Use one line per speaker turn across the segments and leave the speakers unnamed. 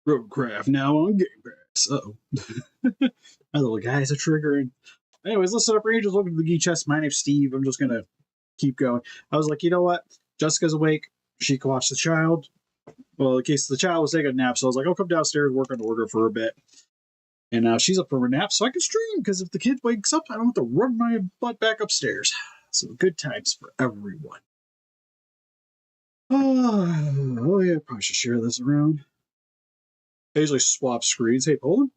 Roadcraft now on Game Pass. Uh-oh. My little guys are triggering. Anyways, listen up, Rangers. Welcome to the Geek Chest. My name's Steve. I'm just going to keep going. I was like, you know what? Jessica's awake. She can watch the child. Well, in case the child was taking a nap, so I was like, I'll come downstairs, work on Orga for a bit. And now she's up for a nap, so I can stream, because if the kid wakes up, I don't have to run my butt back upstairs. So good times for everyone. Oh yeah, probably should share this around. I usually swap screens. Hey, Poland.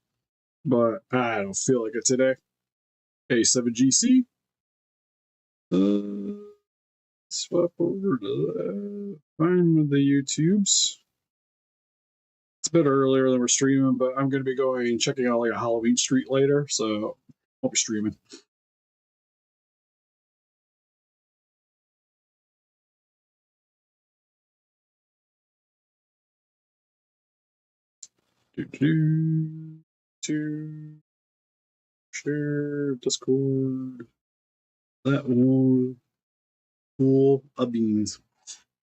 But I don't feel like it today. Hey, 7GC. Swap over to find the YouTubes. It's a bit earlier than we're streaming, but I'm going to be going and checking out like a Halloween street later, so I'll be streaming. Share Discord. That one. Cool beans.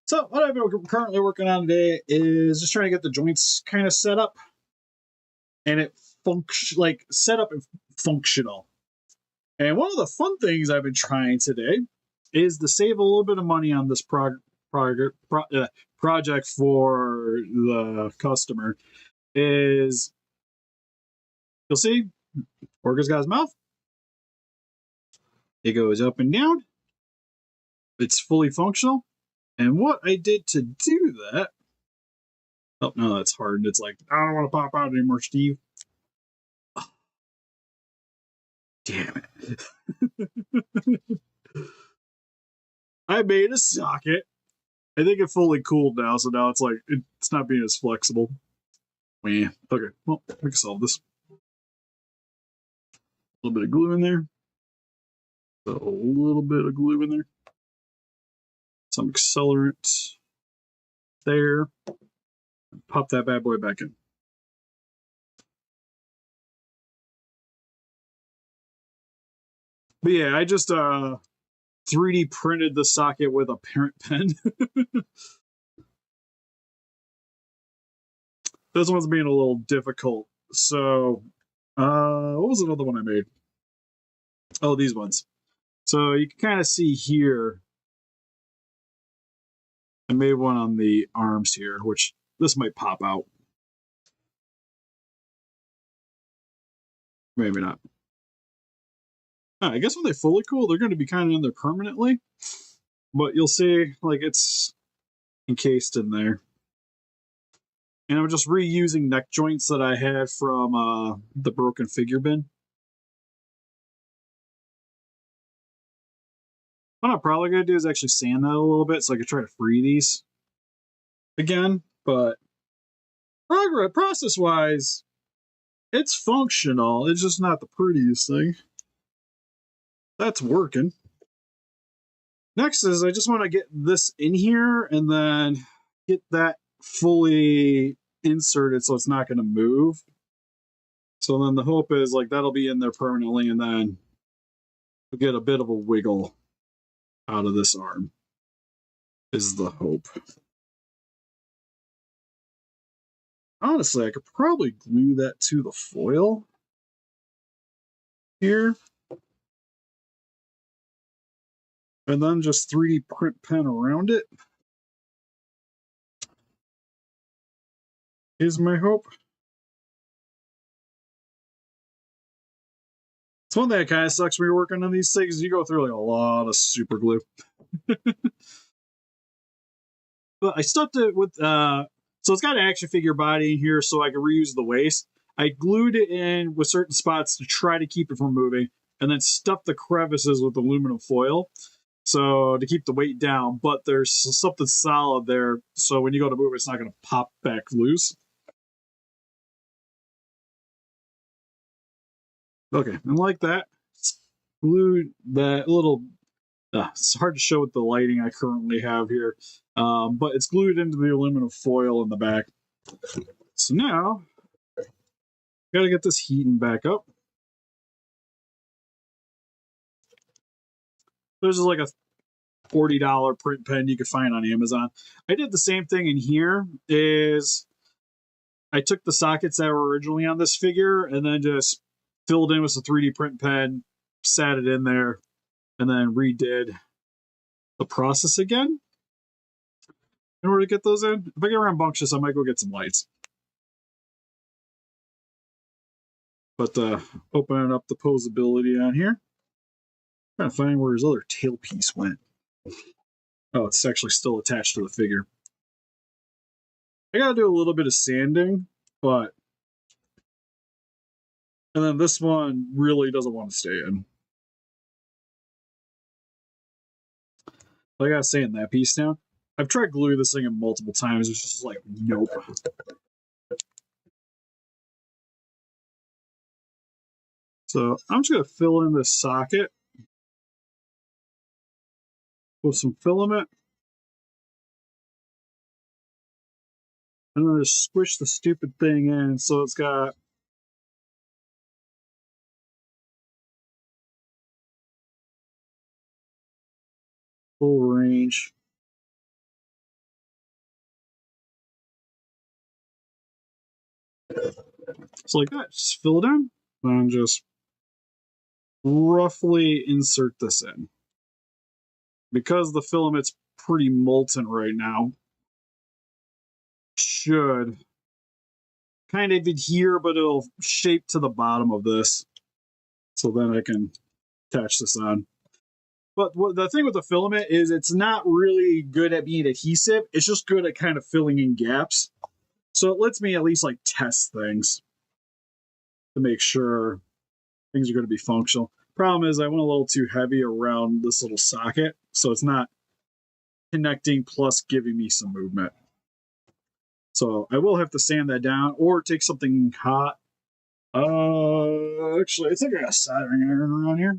So what I've been currently working on today is just trying to get the joints kind of set up, and it set up and functional. And one of the fun things I've been trying today is to save a little bit of money on this project for the customer. Is you'll see, Orga's got his mouth. It goes up and down. It's fully functional. And what I did to do that, oh no, that's hard. It's like, I don't want to pop out anymore, Steve. Oh, damn it. I made a socket. I think it fully cooled now, so now it's like, it's not being as flexible. Yeah. Okay, well, we can solve this. A little bit of glue in there. A little bit of glue in there. Some accelerant there. Pop that bad boy back in. But yeah, I just 3D printed the socket with a parent pen. This one's being a little difficult. So, what was another one I made? Oh, these ones. So you can kind of see here, I made one on the arms here, which this might pop out. Maybe not. I guess when they fully cool, they're going to be kind of in there permanently. But you'll see, like, it's encased in there. And I'm just reusing neck joints that I had from the broken figure bin. What I'm probably going to do is actually sand that a little bit so I can try to free these again. But process-wise, it's functional. It's just not the prettiest thing. That's working. Next is I just want to get this in here and then get that fully inserted so it's not going to move. So then the hope is like that'll be in there permanently, and then we'll get a bit of a wiggle out of this arm is the hope. Honestly, I could probably glue that to the foil here. And then just 3D print pen around it is my hope. It's one thing that kind of sucks when you're working on these things. You go through like a lot of super glue. But I stuffed it with, so it's got an action figure body in here so I can reuse the waist. I glued it in with certain spots to try to keep it from moving, and then stuffed the crevices with aluminum foil. So to keep the weight down, but there's something solid there. So when you go to move, it's not going to pop back loose. Okay, and like that, glued that little. It's hard to show with the lighting I currently have here, but it's glued into the aluminum foil in the back. So now, gotta get this heating back up. There's like a $40 print pen you could find on Amazon. I did the same thing in here. Is I took the sockets that were originally on this figure and then just filled in with a 3D print pen, sat it in there, and then redid the process again in order to get those in. If I get rambunctious, I might go get some lights. But opening up the posability on here, trying to find where his other tailpiece went. Oh, it's actually still attached to the figure. I gotta do a little bit of sanding, but and then this one really doesn't want to stay in. I gotta sand that piece down. I've tried gluing this thing in multiple times. It's just like, nope. So I'm just gonna fill in this socket with some filament. And then just squish the stupid thing in so it's got full range. So like that, just fill it in, and just roughly insert this in. Because the filament's pretty molten right now, should kind of adhere, but it'll shape to the bottom of this. So then I can attach this on. But the thing with the filament is it's not really good at being adhesive. It's just good at kind of filling in gaps. So it lets me at least like test things to make sure things are going to be functional. Problem is I went a little too heavy around this little socket, so it's not connecting plus giving me some movement. So I will have to sand that down or take something hot. Actually, I think I got a soldering iron around here.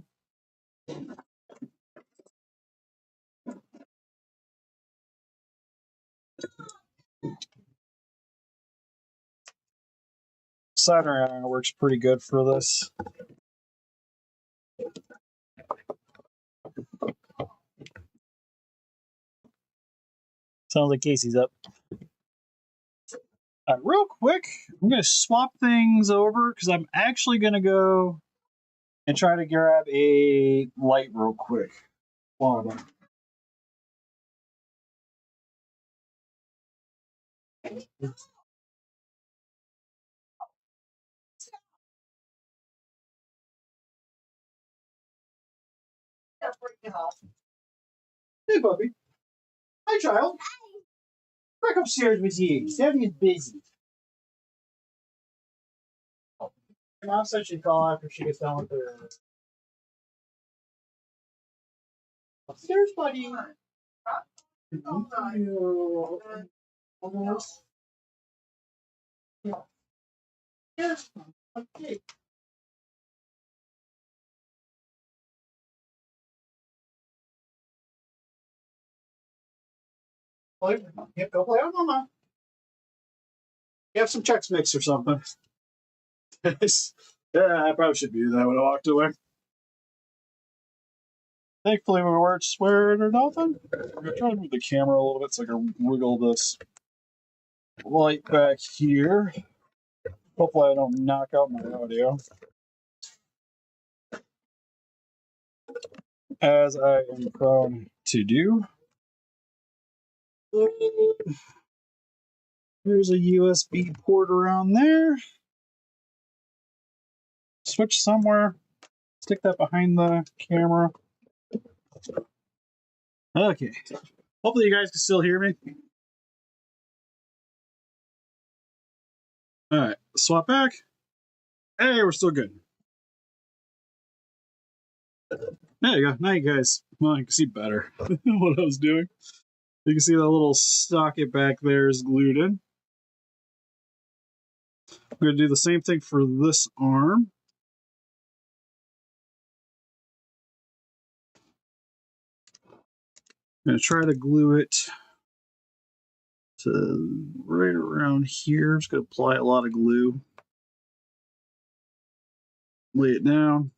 Soldering iron works pretty good for this. Sounds like Casey's up. Real quick, I'm going to swap things over because I'm actually going to go and try to grab a light real quick. Wow. Hey, puppy. Hi, child. Back upstairs with you. Daddy is busy. Mom said she'd call after she gets done with her. Upstairs, buddy. Almost. Yes. Okay. Yep, go play with Mama. You have some Chex Mix or something. Yeah, I probably should do that when I walked away. Thankfully, we weren't swearing or nothing. I'm going to try to move the camera a little bit so I can wiggle this light back here. Hopefully, I don't knock out my audio. As I am prone to do. There's a USB port around there. Switch somewhere. Stick that behind the camera. Okay. Hopefully you guys can still hear me. Alright, swap back. Hey, we're still good. There you go. Now you guys, well, you can see better what I was doing. You can see that little socket back there is glued in. I'm going to do the same thing for this arm. I'm going to try to glue it to right around here. I'm just going to apply a lot of glue. Lay it down.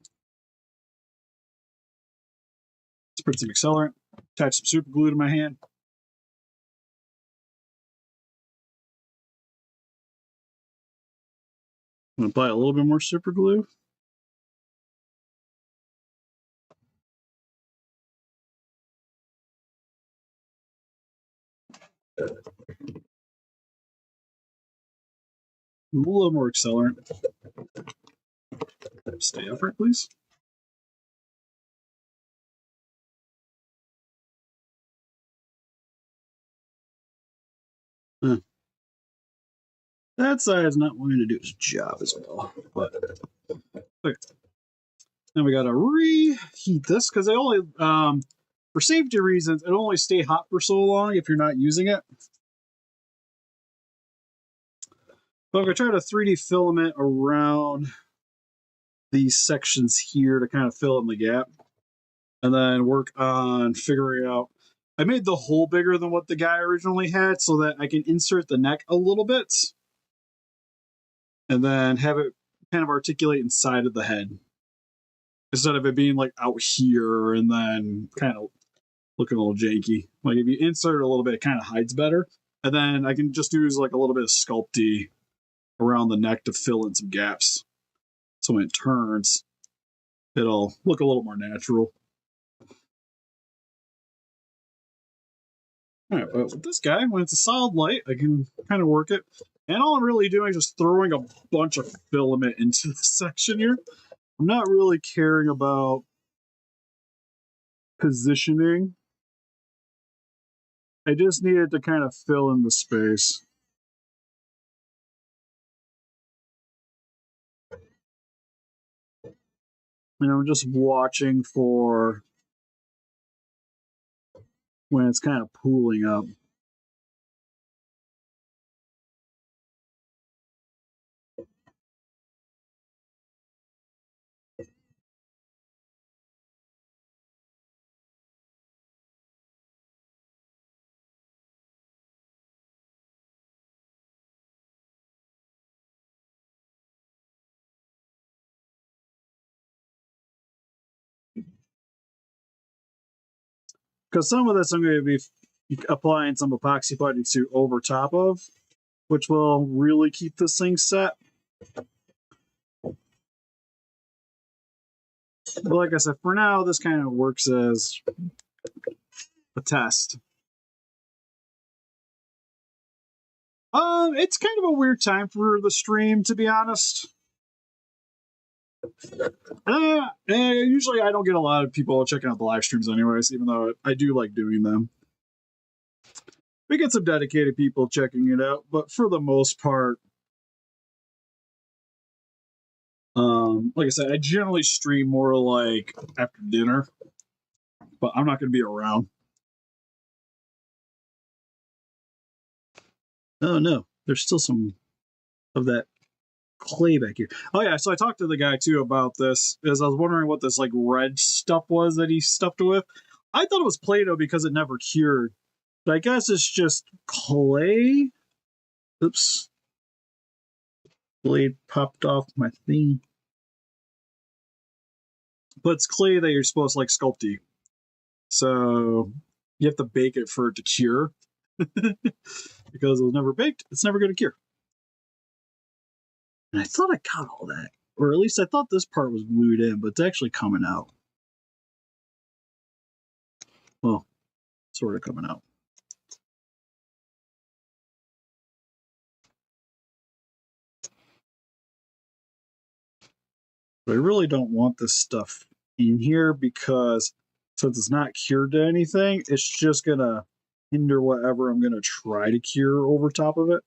Spread some accelerant. Attach some super glue to my hand. I'm going to apply a little bit more super glue. A little more accelerant. Stay upright, please. That side is not wanting to do its job as well. But okay. Then we gotta reheat this because they only, for safety reasons, it'll only stay hot for so long if you're not using it. But I'm gonna try to 3D filament around these sections here to kind of fill in the gap, and then work on figuring out. I made the hole bigger than what the guy originally had so that I can insert the neck a little bit, and then have it kind of articulate inside of the head instead of it being like out here and then kind of looking a little janky. Like if you insert it a little bit, it kind of hides better. And then I can just use like a little bit of sculpty around the neck to fill in some gaps. So when it turns, it'll look a little more natural. All right, but with this guy, when it's a solid light, I can kind of work it. And all I'm really doing is just throwing a bunch of filament into this section here. I'm not really caring about positioning. I just needed to kind of fill in the space. And I'm just watching for when it's kind of pooling up. Because some of this I'm going to be applying some epoxy putty to over top of, which will really keep this thing set. But like I said, for now, this kind of works as a test. It's kind of a weird time for the stream, to be honest. Usually I don't get a lot of people checking out the live streams anyways, even though I do like doing them. We get some dedicated people checking it out, but for the most part, like I said, I generally stream more like after dinner, but I'm not going to be around. Oh no, there's still some of that clay back here. Oh yeah, so I talked to the guy too about this, because I was wondering what this like red stuff was that he stuffed it with. I thought it was Play-Doh because it never cured, but I guess it's just clay. Oops, blade popped off my thing. But it's clay that you're supposed to like sculpty, so you have to bake it for it to cure. Because it was never baked, it's never going to cure. And I thought I got all that. Or at least I thought this part was glued in, but it's actually coming out. Well, sort of coming out. But I really don't want this stuff in here because since it's not cured to anything, it's just going to hinder whatever I'm going to try to cure over top of it.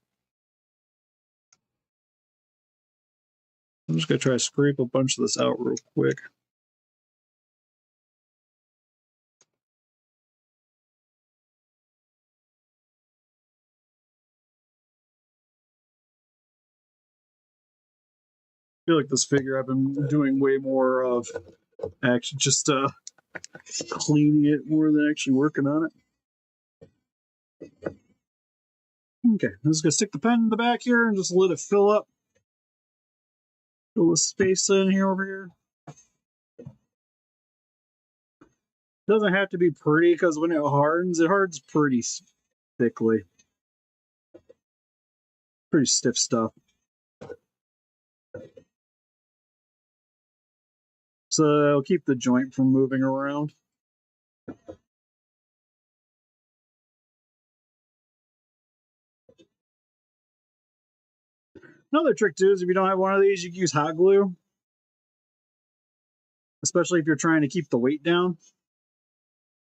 I'm just going to try to scrape a bunch of this out real quick. I feel like this figure I've been doing way more of actually just cleaning it more than actually working on it. Okay, I'm just going to stick the pen in the back here and just let it fill up. Fill the space in here over here. Doesn't have to be pretty because when it hardens pretty thickly. Pretty stiff stuff. So it'll keep the joint from moving around. Another trick too is if you don't have one of these, you can use hot glue, especially if you're trying to keep the weight down.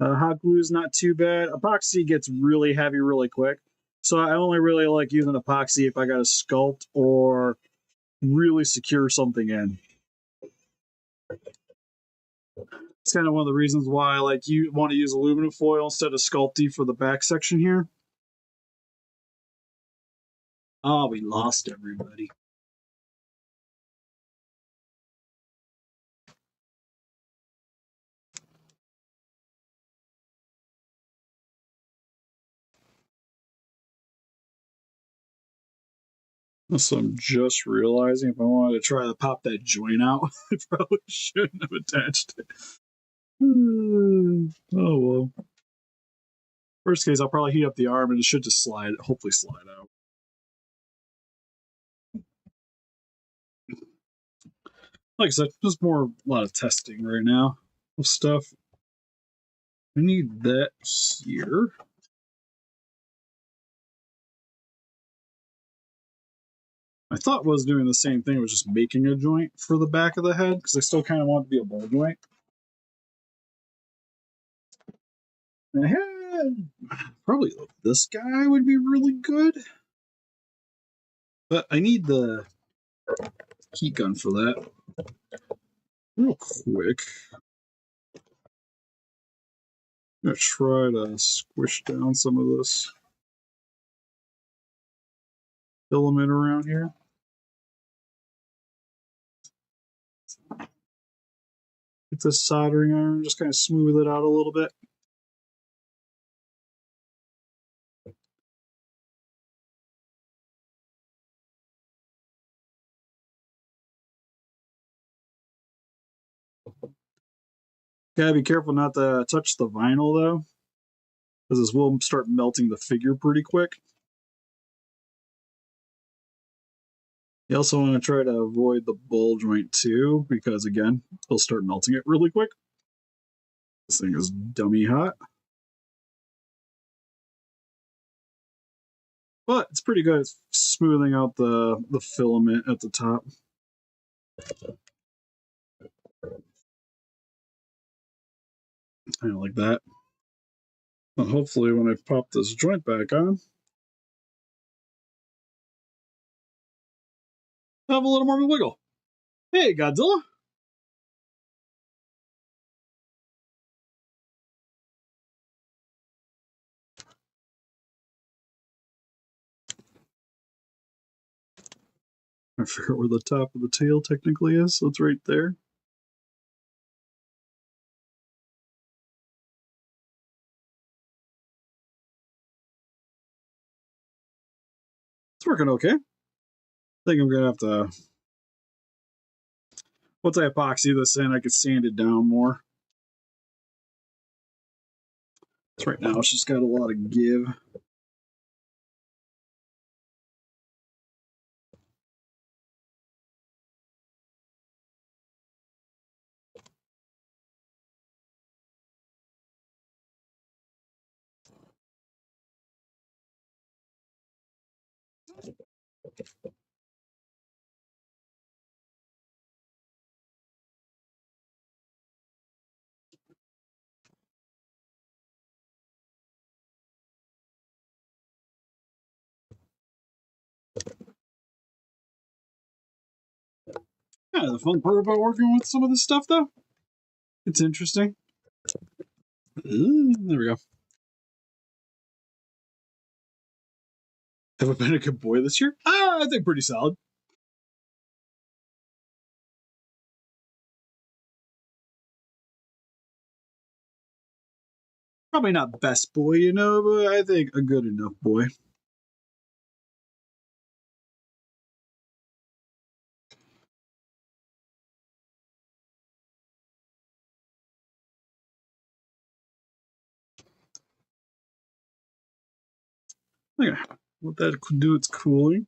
Hot glue is not too bad. Epoxy gets really heavy really quick. So I only really like using epoxy if I got to sculpt or really secure something in. It's kind of one of the reasons why like you want to use aluminum foil instead of Sculpey for the back section here. Oh, we lost everybody. So I'm just realizing if I wanted to try to pop that joint out, I probably shouldn't have attached it. Oh well. Worst case, I'll probably heat up the arm and it should just slide, hopefully slide out. Like I said, just a lot of testing right now of stuff. I need that here. I thought was doing the same thing, it was just making a joint for the back of the head, because I still kind of want it to be a ball joint. And I had probably this guy would be really good. But I need the heat gun for that. Real quick. I'm going to try to squish down some of this filament around here. Get this soldering iron, just kind of smooth it out a little bit. Gotta be careful not to touch the vinyl though, because this will start melting the figure pretty quick. You also want to try to avoid the ball joint too, because again, it'll start melting it really quick. This thing is dummy hot. But it's pretty good at smoothing out the filament at the top. Kind of like that. And hopefully when I pop this joint back on, I'll have a little more wiggle. Hey, Godzilla! I forget where the top of the tail technically is, so it's right there. It's working okay. I think I'm gonna have to, once I epoxy this in, I could sand it down more. So right now it's just got a lot of give. Yeah, the fun part about working with some of this stuff though, it's interesting. There we go. Have I been a good boy this year? I think pretty solid. Probably not best boy, you know, but I think a good enough boy. Okay, what that could do, it's cooling.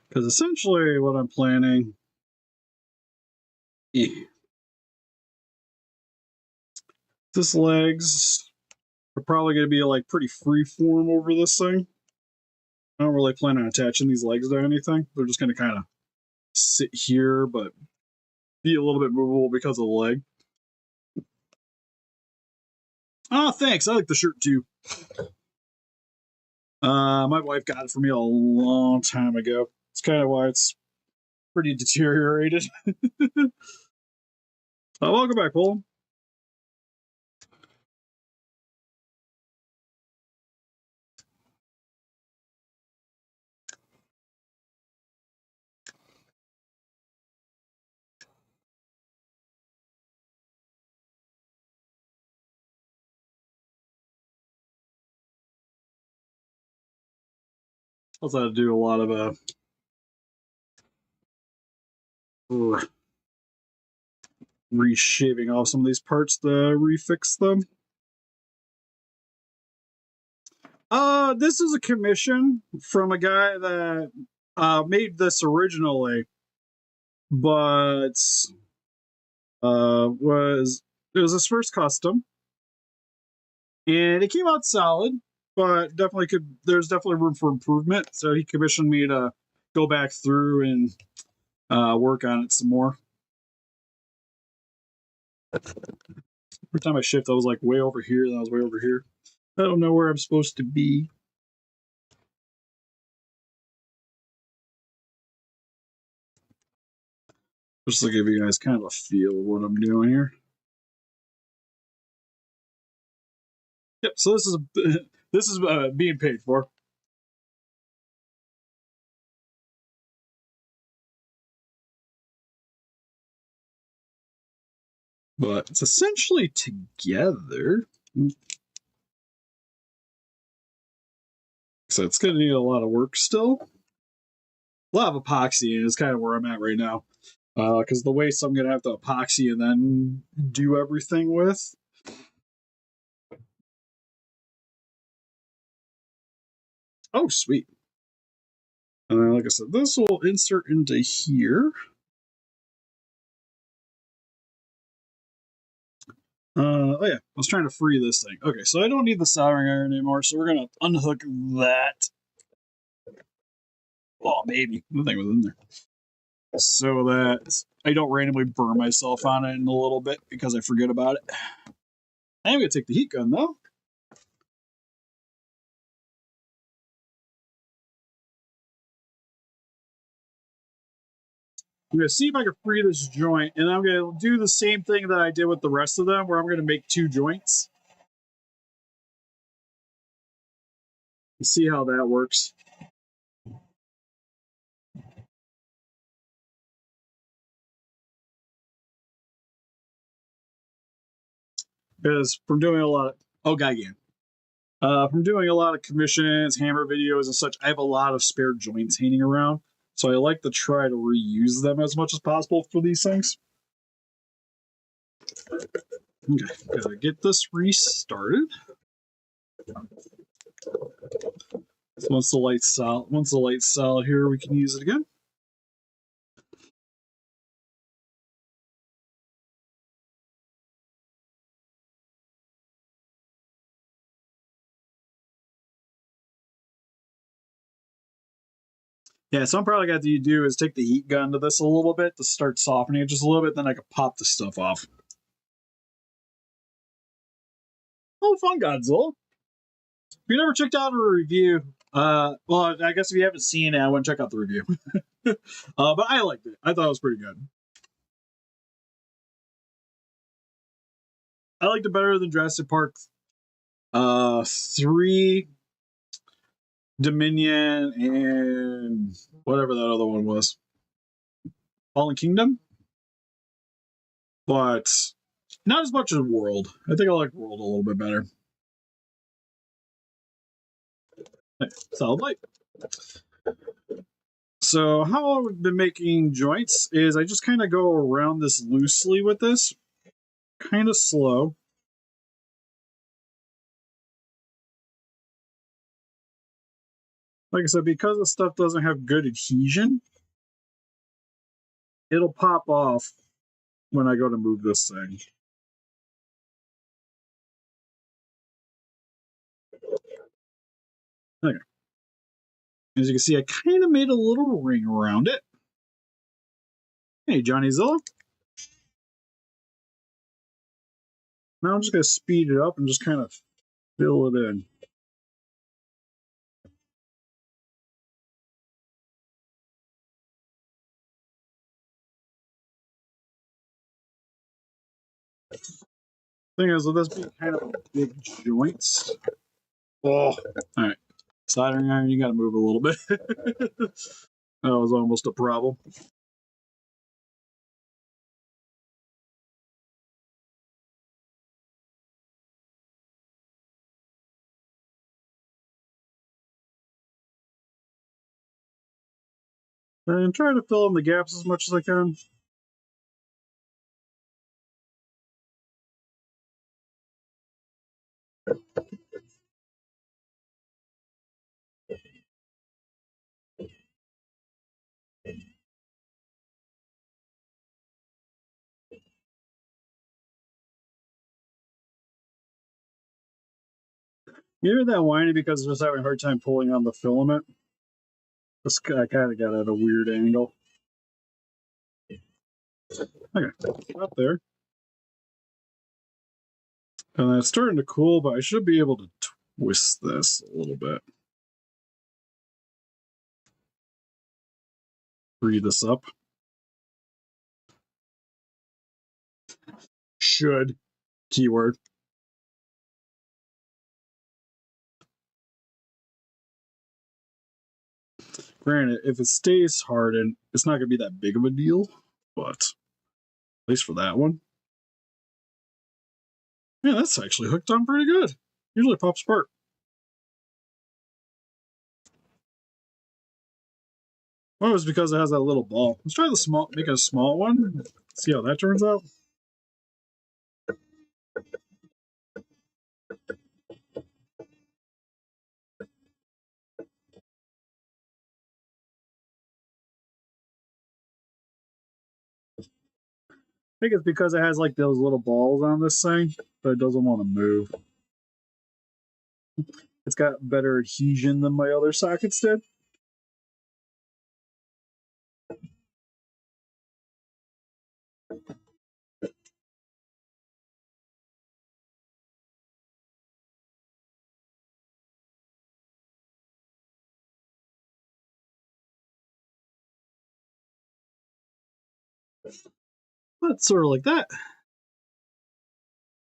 Because essentially what I'm planning... This legs are probably going to be like pretty free form over this thing. I don't really plan on attaching these legs to anything. They're just going to kind of sit here, but be a little bit movable because of the leg. Oh, thanks. I like the shirt too. My wife got it for me a long time ago. It's kind of why it's pretty deteriorated. Welcome back, Paul. Also had to do a lot of reshaving off some of these parts to refix them. This is a commission from a guy that made this originally, but it was his first custom, and it came out solid, but there's definitely room for improvement. So he commissioned me to go back through and work on it some more. Every time I shift, I was like way over here, then I was way over here. I don't know where I'm supposed to be. Just to give you guys kind of a feel of what I'm doing here. Yep. So this is being paid for. But it's essentially together. So it's going to need a lot of work still. A lot of epoxy is kind of where I'm at right now. Because the waist I'm going to have to epoxy and then do everything with. Oh, sweet. And then, like I said, this will insert into here. Oh yeah, I was trying to free this thing. Okay, so I don't need the soldering iron anymore, so we're going to unhook that. Oh, maybe. The thing was in there. So that I don't randomly burn myself on it in a little bit because I forget about it. I am going to take the heat gun, though. I'm going to see if I can free this joint, and I'm going to do the same thing that I did with the rest of them, where I'm going to make 2 joints. And see how that works. Because from doing a lot of... from doing a lot of commissions, hammer videos, and such, I have a lot of spare joints hanging around. So I like to try to reuse them as much as possible for these things. Okay, gotta get this restarted. So once the light's solid here, we can use it again. Yeah, so I'm probably got to do is take the heat gun to this a little bit to start softening it just a little bit, then I can pop the stuff off. Oh, fun, Godzilla. If you never checked out a review, well, I guess if you haven't seen it, I want to check out the review. But I liked it. I thought it was pretty good. I liked it better than Jurassic Park 3, Dominion, and whatever that other one was. Fallen Kingdom? But not as much as World. I think I like World a little bit better. Solid light. So how I've been making joints is I just kind of go around this loosely with this, kind of slow. Like I said, because the stuff doesn't have good adhesion, it'll pop off when I go to move this thing. Okay. As you can see, I kind of made a little ring around it. Hey, Johnny Zilla. Now I'm just going to speed it up and just kind of fill it in. Thing is, with this being kind of big joints. Oh, all right. Soldering iron, you got to move a little bit. That was almost a problem. And try to fill in the gaps as much as I can. You hear that whining because it's just having a hard time pulling on the filament? This guy kind of got at a weird angle. Okay, up there. And it's starting to cool, but I should be able to twist this a little bit. Free this up. Should. Keyword. Granted, if it stays hardened, it's not going to be that big of a deal, but at least for that one. Yeah, that's actually hooked on pretty good. Usually pops apart. Well, it's because it has that little ball. Let's try the small, make a small one. See how that turns out. I think it's because it has like those little balls on this thing, but it doesn't want to move. It's got better adhesion than my other sockets did. But sort of like that.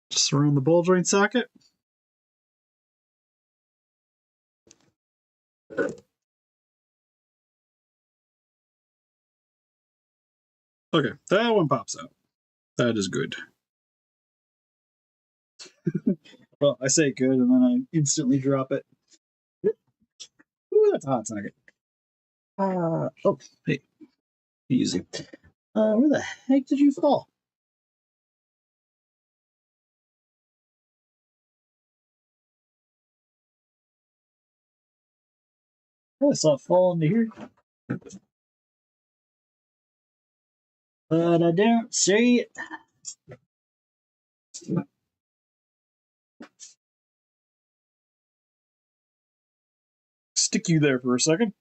Just around the ball joint socket. Okay, that one pops out. That is good. Well, I say good, and then I instantly drop it. Ooh, that's a hot socket. Oh, hey, easy. Where the heck did you fall? I saw it fall into here. But I don't see it. Stick you there for a second.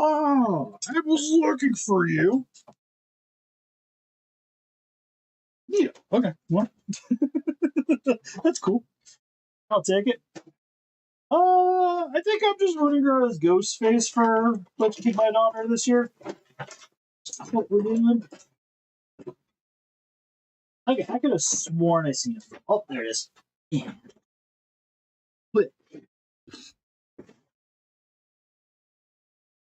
Oh, I was looking for you. Yeah, okay, well, that's cool. I'll take it. I think I'm just running around as Ghostface for Let's Keep My Daughter this year. That's what we're doing. Okay, I could have sworn I seen it. Oh, there it is. Yeah. But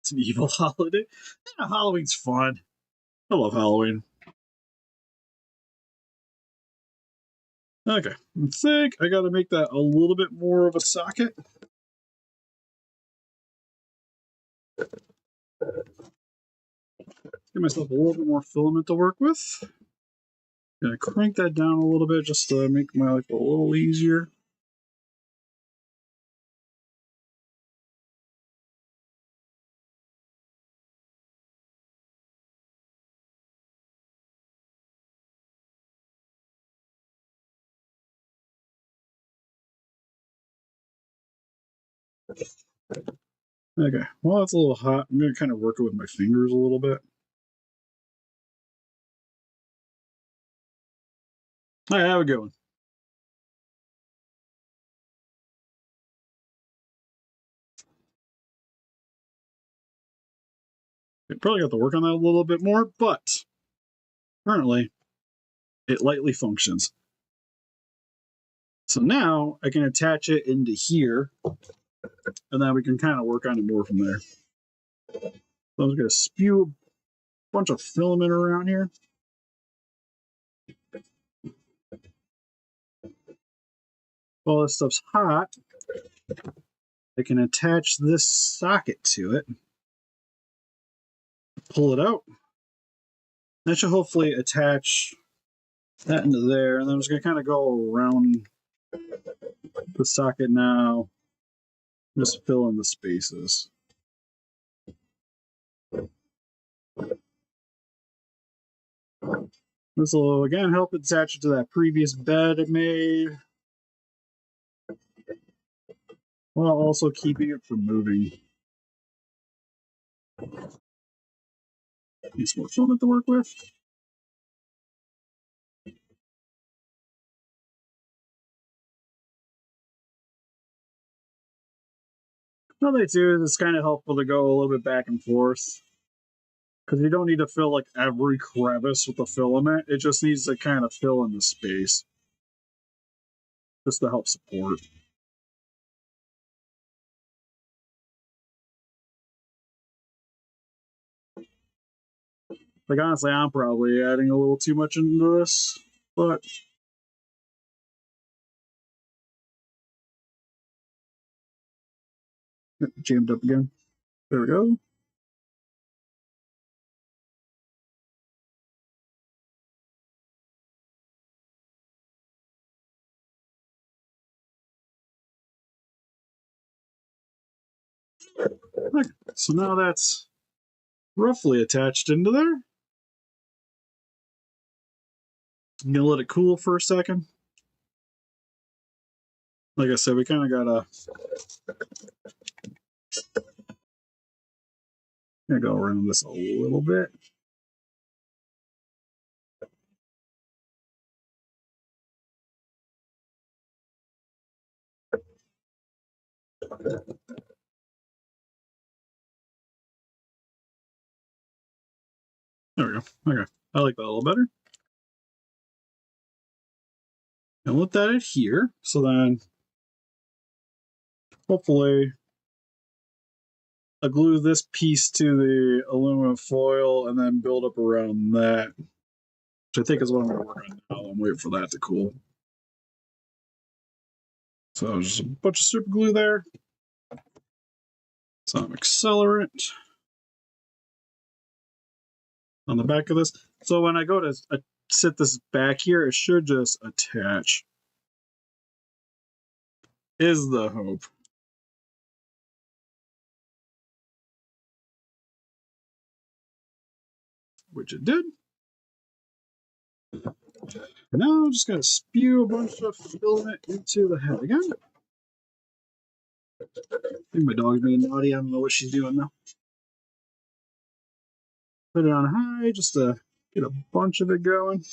it's an evil holiday. Yeah, Halloween's fun. I love Halloween. Okay, I think I gotta make that a little bit more of a socket. Give myself a little bit more filament to work with. Gonna crank that down a little bit just to make my life a little easier. Okay, well, it's a little hot. I'm going to kind of work it with my fingers a little bit. All right, have a good one. Probably got to work on that a little bit more, but currently it lightly functions. So now I can attach it into here, and then we can kind of work on it more from there. So I'm just going to spew a bunch of filament around here. While this stuff's hot, I can attach this socket to it, pull it out. That should hopefully attach that into there, and then I'm just going to kind of go around the socket now, just fill in the spaces. This will again help attach it to that previous bed it made, while also keeping it from moving. Need some more filament to work with. Another thing too, it's kind of helpful to go a little bit back and forth, because you don't need to fill like every crevice with the filament. It just needs to kind of fill in the space, just to help support. Like honestly, I'm probably adding a little too much into this, but jammed up again. There we go. Okay, so now that's roughly attached into there. I'm gonna let it cool for a second. Like I said, we kind of gotta go around this a little bit. There we go. Okay, I like that a little better. And let that adhere. So then, hopefully, I glue this piece to the aluminum foil and then build up around that, which I think is what I'm going to work on now. I'm waiting for that to cool. So just a bunch of super glue there. Some accelerant on the back of this. So when I go to sit this back here, it should just attach. Is the hope. Which it did. And now I'm just going to spew a bunch of filament into the head again. I think my dog's being naughty. I don't know what she's doing now. Put it on high just to get a bunch of it going.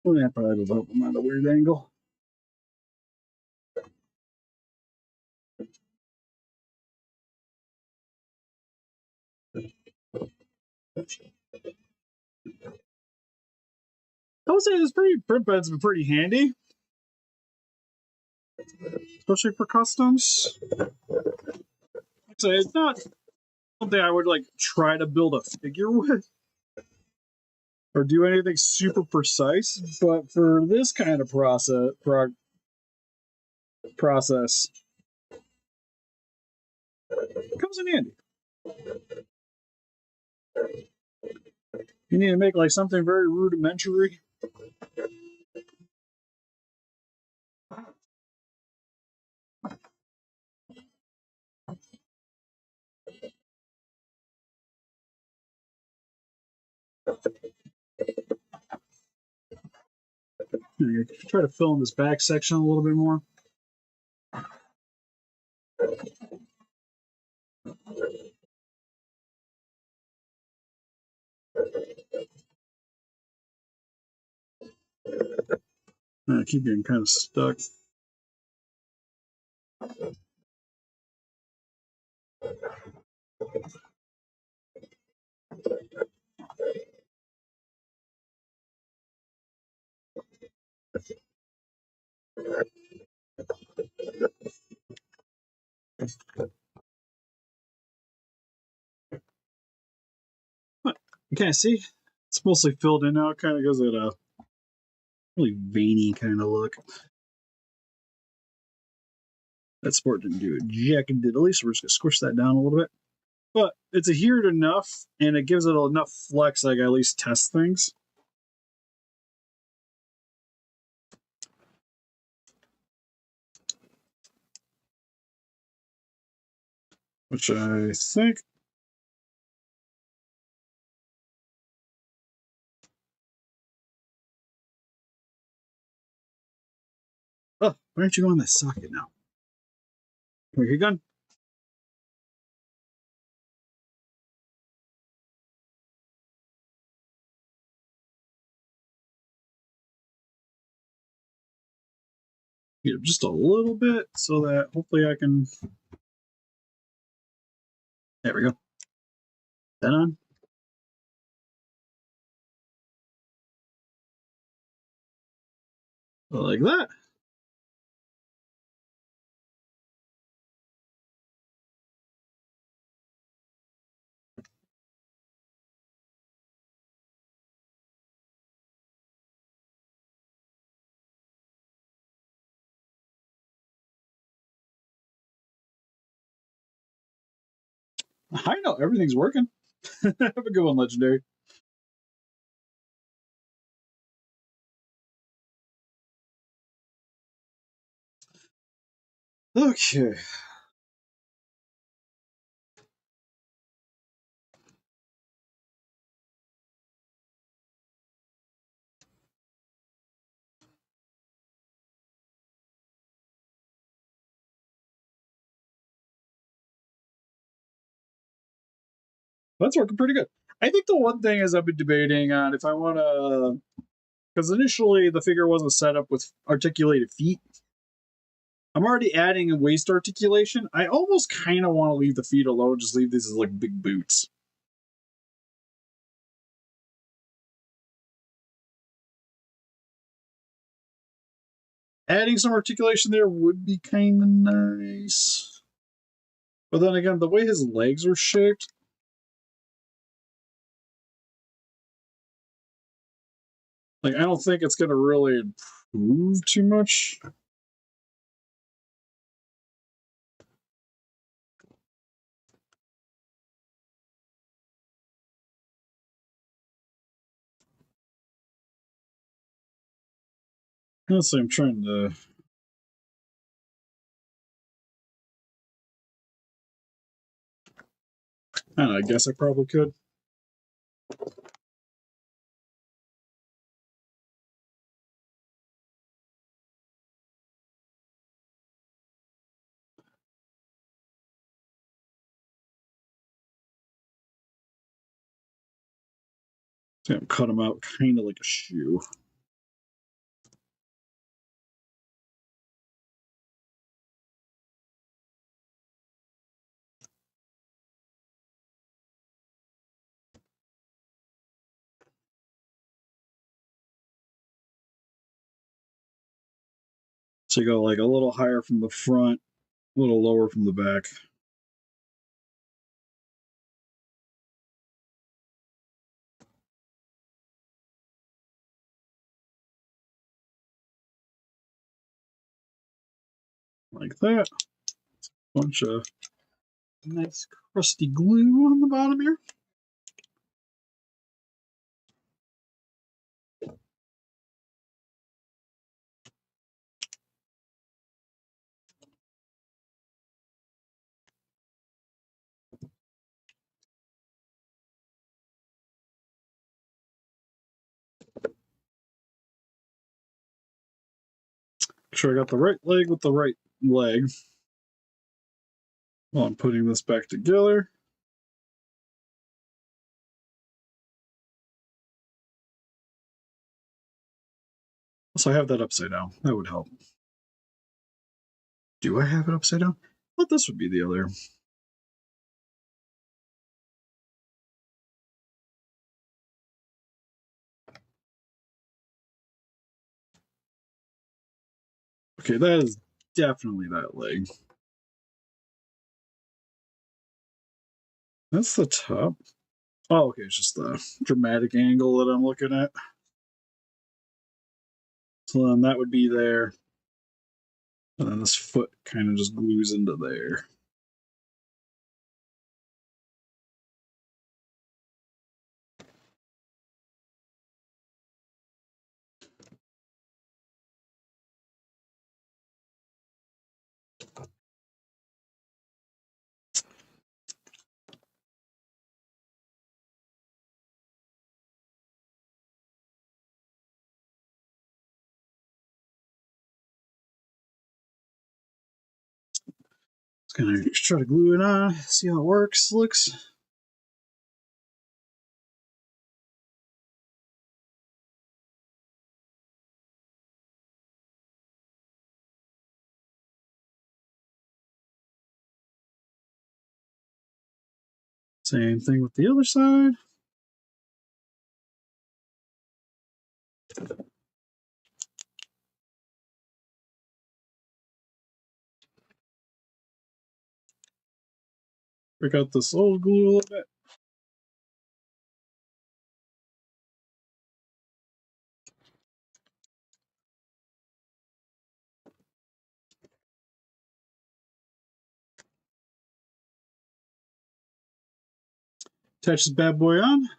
Well, that probably will help them at a weird angle. I would say this print bed's been pretty handy, especially for customs. So it's not something I would like try to build a figure with or do anything super precise, but for this kind of process, it comes in handy. You need to make like something very rudimentary. Try to fill in this back section a little bit more. I keep getting kind of stuck. But you kind of see it's mostly filled in now. It kind of gives it a really veiny kind of look. That sport didn't do it jack and diddly, so we're just gonna squish that down a little bit. But it's adhered enough, and it gives it enough flex. I can at least test things. Which I think. Oh, why aren't you going in that socket now? Where you going? Just a little bit so that hopefully I can. There we go. That on. Like that. I know everything's working. Have a good one, Legendary. Okay. That's working pretty good. I think the one thing is I've been debating on if I want to, because initially the figure wasn't set up with articulated feet. I'm already adding a waist articulation. I almost kind of want to leave the feet alone, just leave these as like big boots. Adding some articulation there would be kind of nice. But then again, the way his legs are shaped, like I don't think it's going to really improve too much. Honestly, I'm trying to. I don't know, I guess I probably could. So I'm cut them out kind of like a shoe. So you go like a little higher from the front, a little lower from the back. Like that. Bunch of nice crusty glue on the bottom here. Make sure I got the right leg with the right leg while I'm putting this back together. So I have that upside down. That would help. Do I have it upside down? Well, this would be the other. Okay, that is definitely that leg. That's the top. Oh, okay, it's just the dramatic angle that I'm looking at. So then that would be there. And then this foot kind of just glues into there. Just gonna try to glue it on, see how it works, looks. Same thing with the other side. Break out this old glue a little bit. Attach this bad boy on.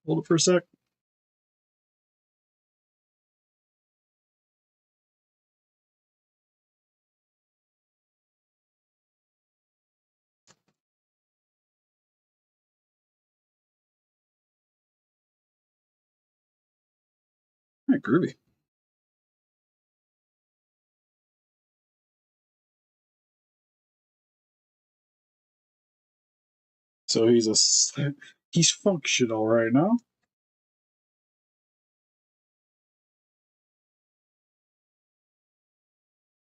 Hold it for a sec. All right, groovy. So he's functional right now.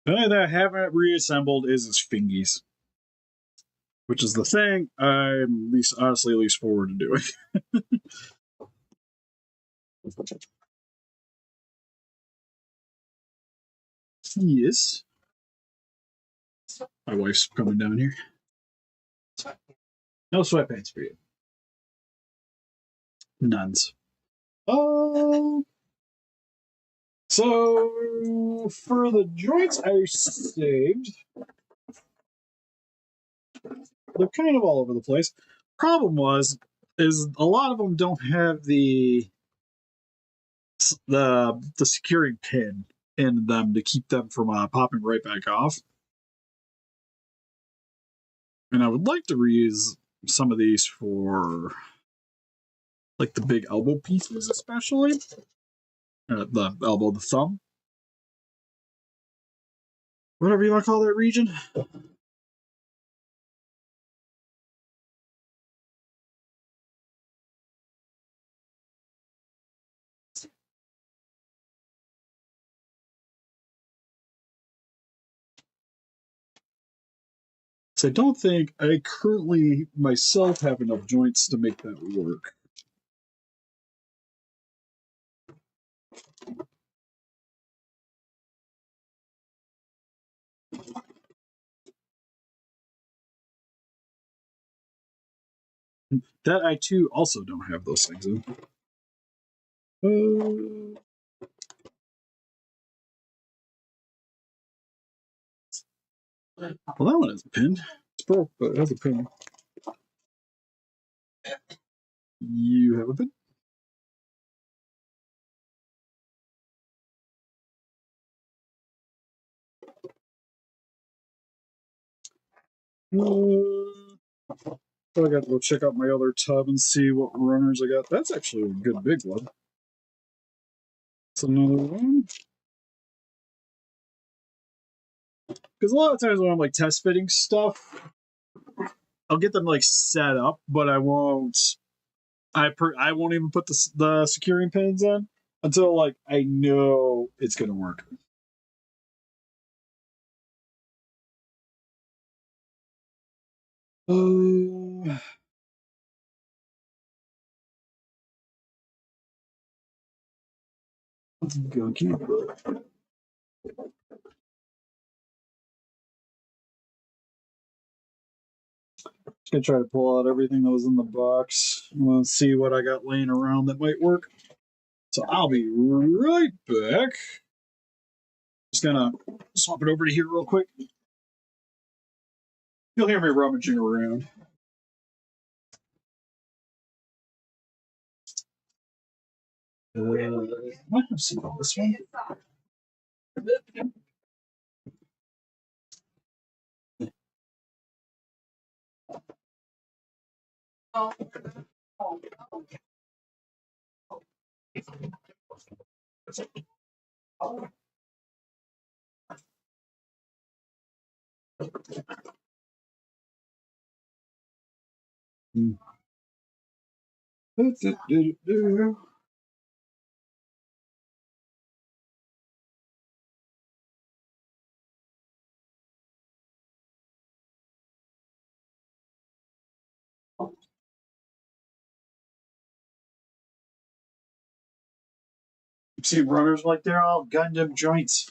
The only thing I haven't reassembled is his fingies, which is the thing I'm least forward to doing. Yes. My wife's coming down here. No sweatpants for you. Nuns. Oh. So for the joints I saved, they're kind of all over the place. Problem is a lot of them don't have the securing pin in them to keep them from popping right back off. And I would like to reuse some of these for like the big elbow pieces, especially the elbow, the thumb, whatever you want to call that region. So I don't think I currently myself have enough joints to make that work. That I too also don't have those things in. Well, that one has a pin. It's broke, but it has a pin. You have a pin? So I got to go check out my other tub and see what runners I got. That's actually a good big one. That's another one. Because a lot of times when I'm like test fitting stuff, I'll get them like set up, but I won't. I won't even put the securing pins in until like I know it's gonna work. Let's go. Keep gonna try to pull out everything that was in the box. Let's see what I got laying around that might work. So I'll be right back. Just gonna swap it over to here real quick. You'll hear me rummaging around. Might have seen this one. See runners like they're all Gundam joints.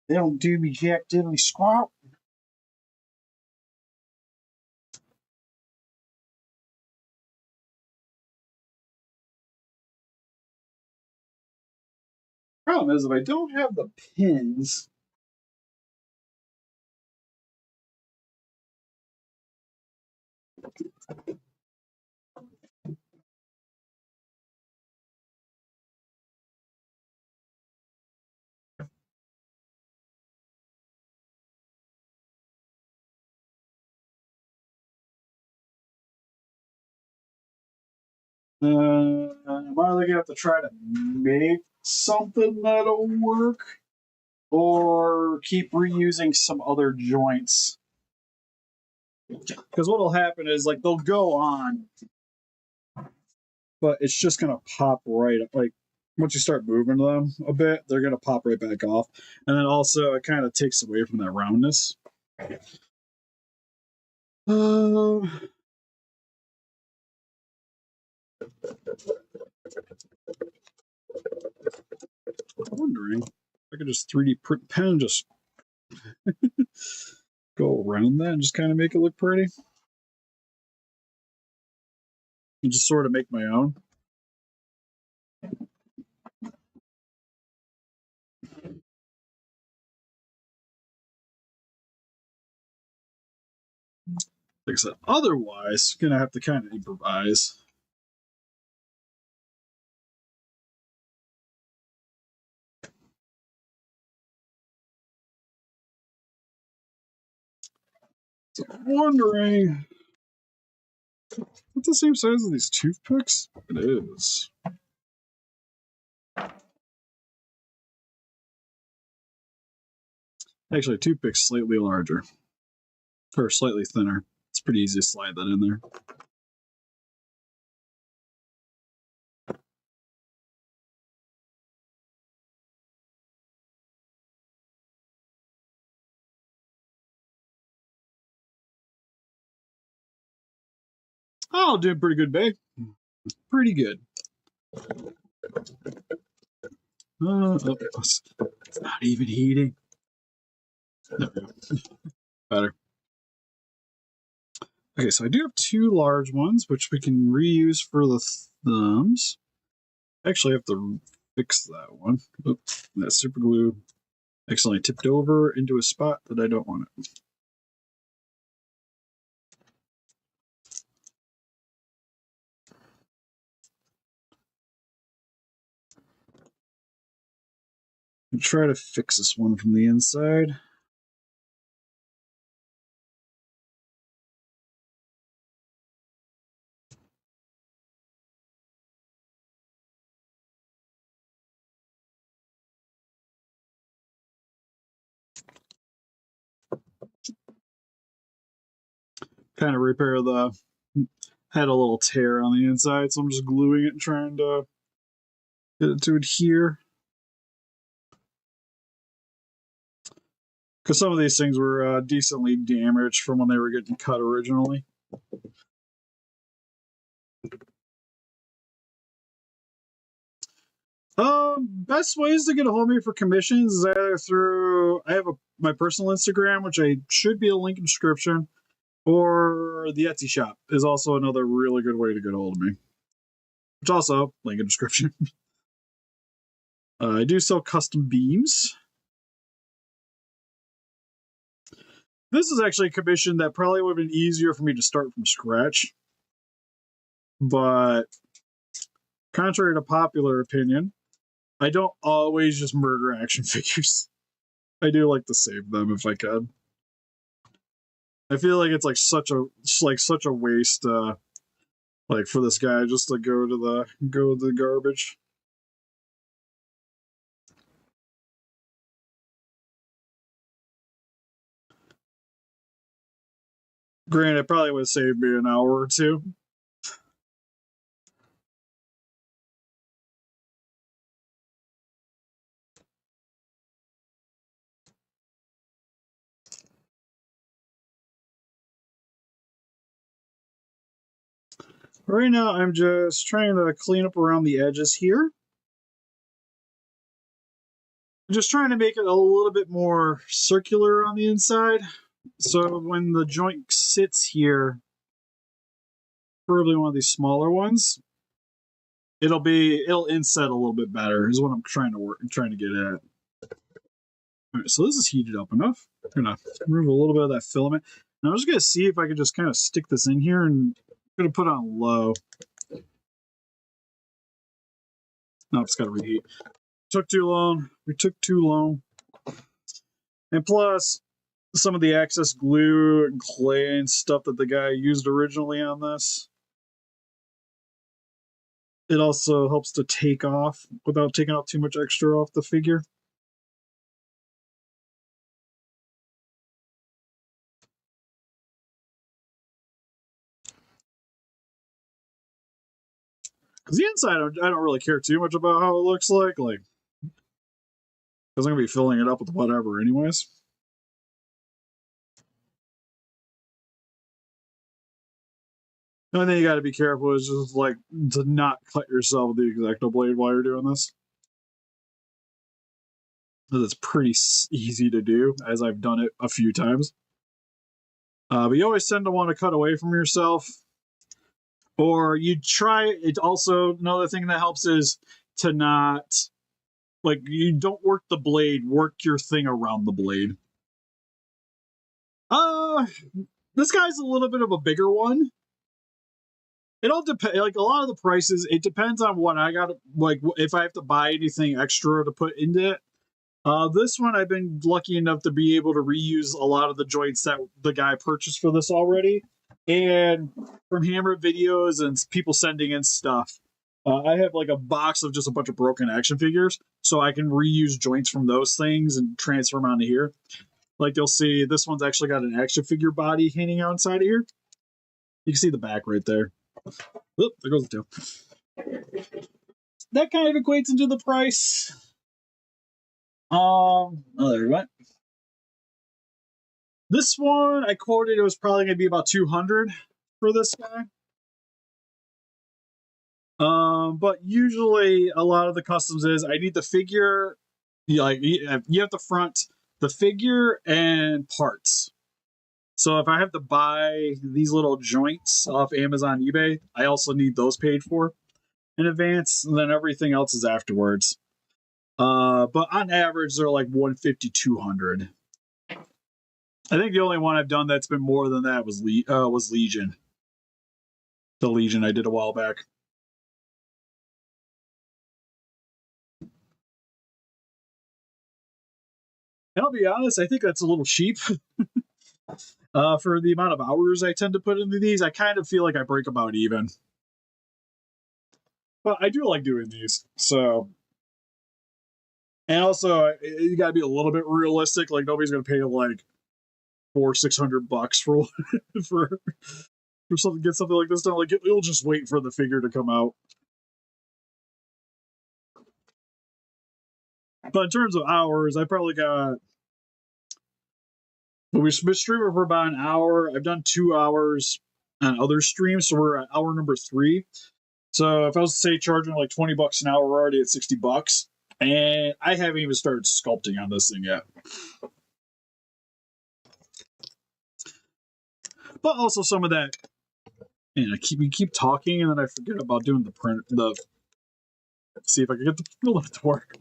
They don't do me jack diddly squat. Problem is, if I don't have the pins, I'm either gonna have to try to make something that'll work, or keep reusing some other joints. Because what'll happen is like they'll go on, but it's just gonna pop right up. Like once you start moving them a bit, they're gonna pop right back off, and then also it kind of takes away from that roundness. I'm wondering if I could just 3D print pen, just go around that and just kind of make it look pretty, and just sort of make my own. Like I said, otherwise, gonna have to kind of improvise. So I'm wondering, it's the same size as these toothpicks? It is. Actually, toothpick's slightly larger, or slightly thinner. It's pretty easy to slide that in there. Oh, doing pretty good, babe. Pretty good. It's not even heating. There we go. Better. Okay, so I do have two large ones, which we can reuse for the thumbs. Actually, I have to fix that one. Oops, that super glue accidentally tipped over into a spot that I don't want it. I'll try to fix this one from the inside. Kind of repair the had a little tear on the inside, so I'm just gluing it and trying to get it to adhere. Because some of these things were decently damaged from when they were getting cut originally. Best ways to get a hold of me for commissions is either through my personal Instagram, which I should be a link in the description, or the Etsy shop is also another really good way to get a hold of me. Which also link in the description. I do sell custom beams. This is actually a commission that probably would have been easier for me to start from scratch. But contrary to popular opinion, I don't always just murder action figures. I do like to save them if I can. I feel like it's such a waste, for this guy just to go to the garbage. Granted, it probably would have saved me an hour or two. Right now, I'm just trying to clean up around the edges here. I'm just trying to make it a little bit more circular on the inside. So when the joint sits here, preferably one of these smaller ones, it'll inset a little bit better is what I'm trying to get at. All right, so this is heated up enough. I'm gonna remove a little bit of that filament. Now I'm just gonna see if I can just kind of stick this in here, and I'm gonna put it on low. No, it's gotta reheat. Took too long. We took too long. And plus, some of the excess glue and clay and stuff that the guy used originally on this, it also helps to take off without taking off too much extra off the figure. Because the inside, I don't really care too much about how it looks like because I'm gonna be filling it up with whatever, anyways. The only thing you got to be careful is just to not cut yourself with the X-Acto blade while you're doing this. Because it's pretty easy to do, as I've done it a few times. But you always tend to want to cut away from yourself. Or you try it. Also, another thing that helps is to not, you don't work the blade, work your thing around the blade. This guy's a little bit of a bigger one. It all depends. Like a lot of the prices, it depends on what I got. If I have to buy anything extra to put into it. This one, I've been lucky enough to be able to reuse a lot of the joints that the guy purchased for this already, and from Hammer videos and people sending in stuff. I have a box of just a bunch of broken action figures, so I can reuse joints from those things and transfer them onto here. Like you'll see, this one's actually got an action figure body hanging out inside of here. You can see the back right there. Oop, there goes the tail. That kind of equates into the price. Oh, there we went. This one I quoted it was probably going to be about 200 for this guy. But usually a lot of the customs is I need the figure, you have to front the figure and parts. So if I have to buy these little joints off Amazon, eBay, I also need those paid for in advance, and then everything else is afterwards. But on average, they're like 150, 200. I think the only one I've done that's been more than that was Legion. The Legion I did a while back. And I'll be honest, I think that's a little cheap for the amount of hours I tend to put into these. I kind of feel like I break about even. But I do like doing these. So, and also you got to be a little bit realistic. Like nobody's going to pay like $600 for for for something, get something like this done. Like you'll just wait for the figure to come out. But in terms of hours, I probably got. We've been streaming for about an hour. I've done 2 hours on other streams, so we're at hour number 3. So if I was to say charging like $20 an hour, we're already at $60, and I haven't even started sculpting on this thing yet. But also some of that, and we keep talking, and then I forget about doing the print. See if I can get the print to work.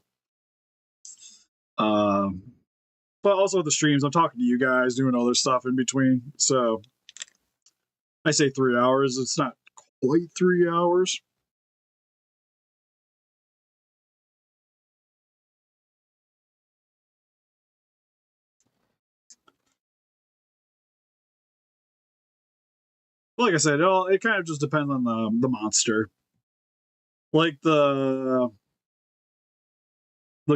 But also the streams, I'm talking to you guys, doing other stuff in between. So I say 3 hours. It's not quite 3 hours. Like I said, it kind of just depends on the monster. Like the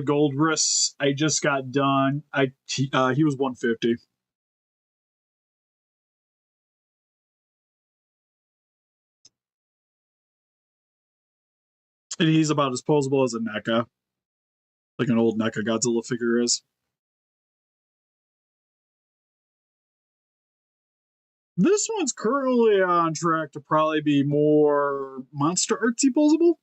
gold wrists I just got done. He was 150. And he's about as posable as a NECA, like an old NECA Godzilla figure is. This one's currently on track to probably be more MonsterArtsy posable.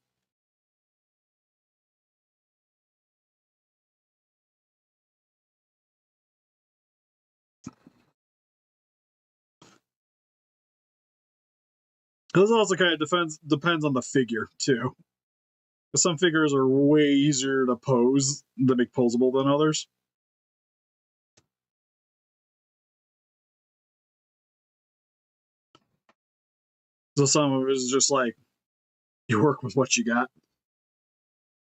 This also kind of depends on the figure too. Some figures are way easier to pose to make posable than others. So some of it is just like you work with what you got.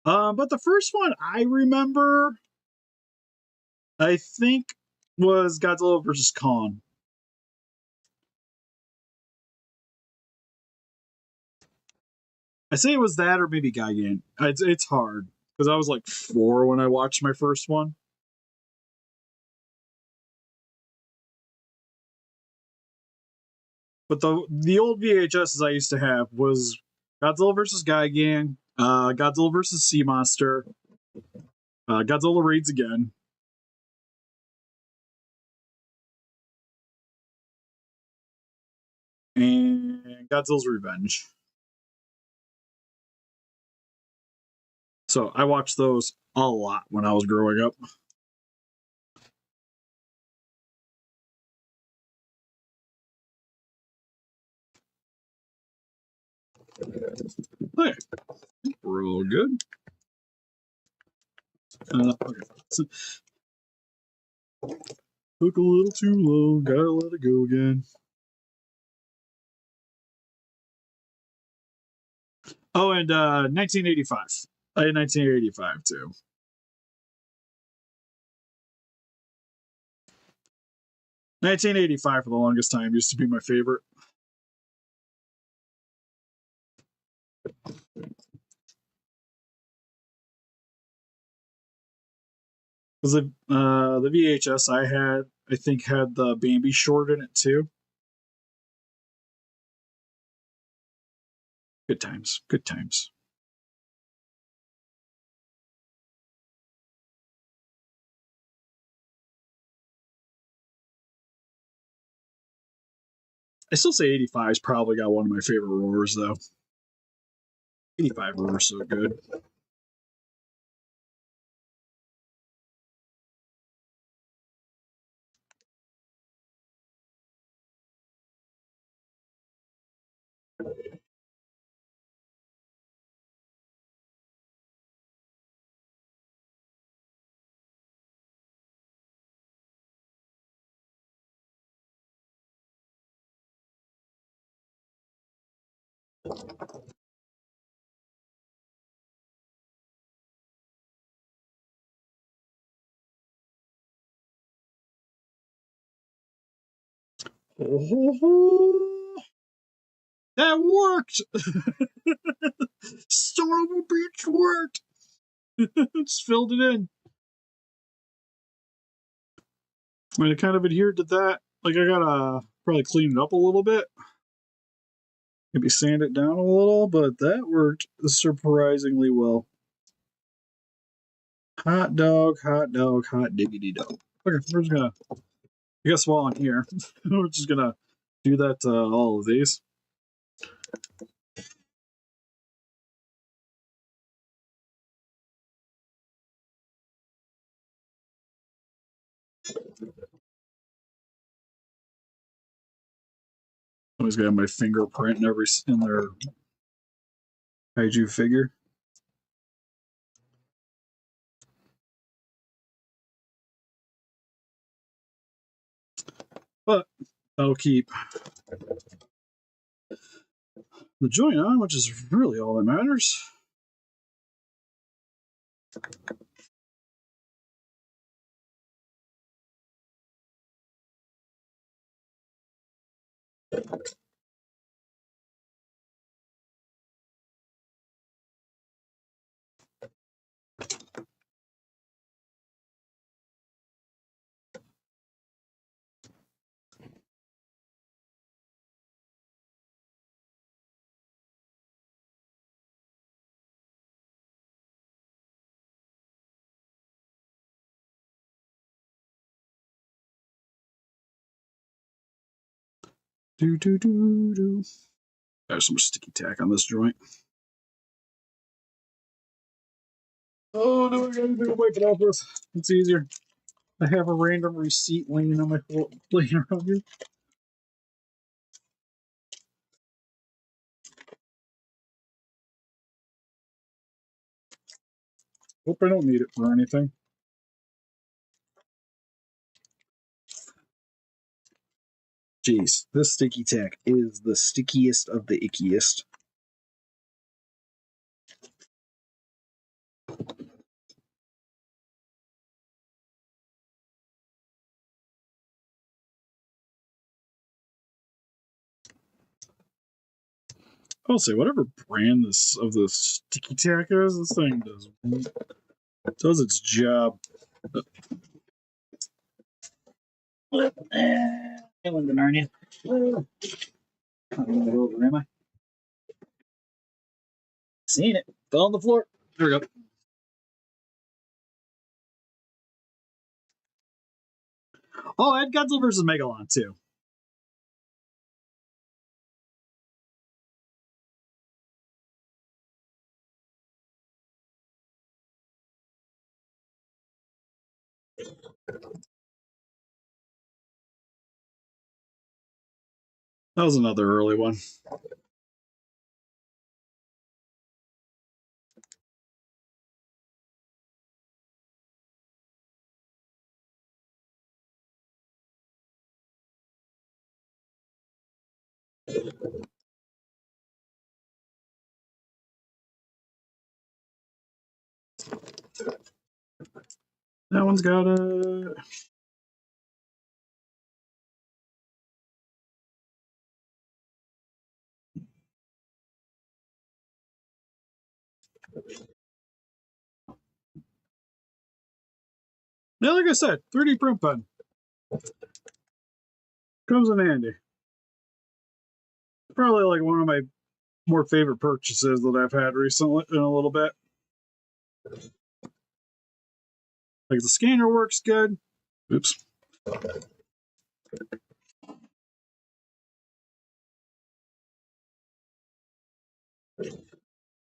But the first one I remember, I think, was Godzilla versus Kong. I say it was that or maybe Gigan. It's hard because I was like 4 when I watched my first one. But the old VHSs I used to have was Godzilla versus Gigan, Godzilla versus Sea Monster, Godzilla Raids Again, and Godzilla's Revenge. So I watched those a lot when I was growing up. Okay, we're all good. Okay. Took a little too long. Gotta let it go again. Oh, and 1985. I had 1985 too. 1985 for the longest time used to be my favorite. Because the VHS I had, I think, had the Bambi short in it too. Good times. Good times. I still say 85's probably got one of my favorite roars though. 85 were so good. Oh, that worked! Son of a bitch worked! Just filled it in. I mean, it kind of adhered to that. Like, I gotta probably clean it up a little bit. Maybe sand it down a little, but that worked surprisingly well. Hot dog, hot dog, hot diggity dog. Okay, we're just gonna, I guess while I'm here, we're just gonna do that to all of these. Always got my fingerprint in their kaiju figure. But that'll keep the joint on, which is really all that matters. Do do do do. There's some sticky tack on this joint. Oh no, I got anything to wipe it off with. It's easier. I have a random receipt laying on my floor, laying around here. Hope I don't need it for anything. Jeez, this sticky tack is the stickiest of the ickiest. I'll say whatever brand this of the sticky tack is, this thing does its job. London, aren't you? I'm gonna go over, am I? Seen it. Fell on the floor. There we go. Oh, I had Godzilla versus Megalon too. That was another early one. That one's got a. Yeah, like I said, 3D print pen comes in handy. Probably like one of my more favorite purchases that I've had recently in a little bit. Like the scanner works good. Oops.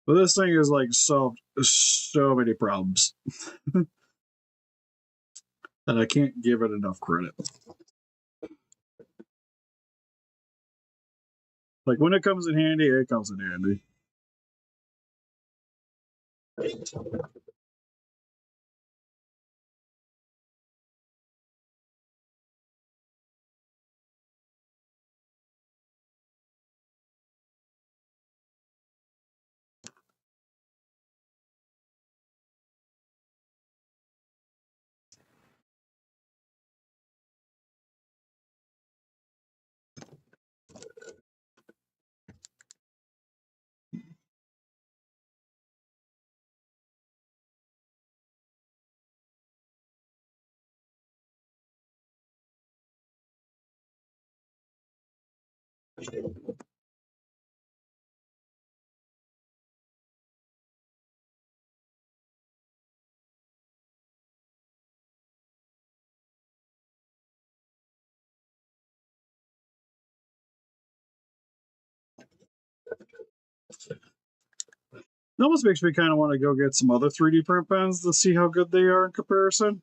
But this thing has like solved so many problems that I can't give it enough credit. Like when it comes in handy, it comes in handy. It almost makes me kind of want to go get some other 3D print pens to see how good they are in comparison.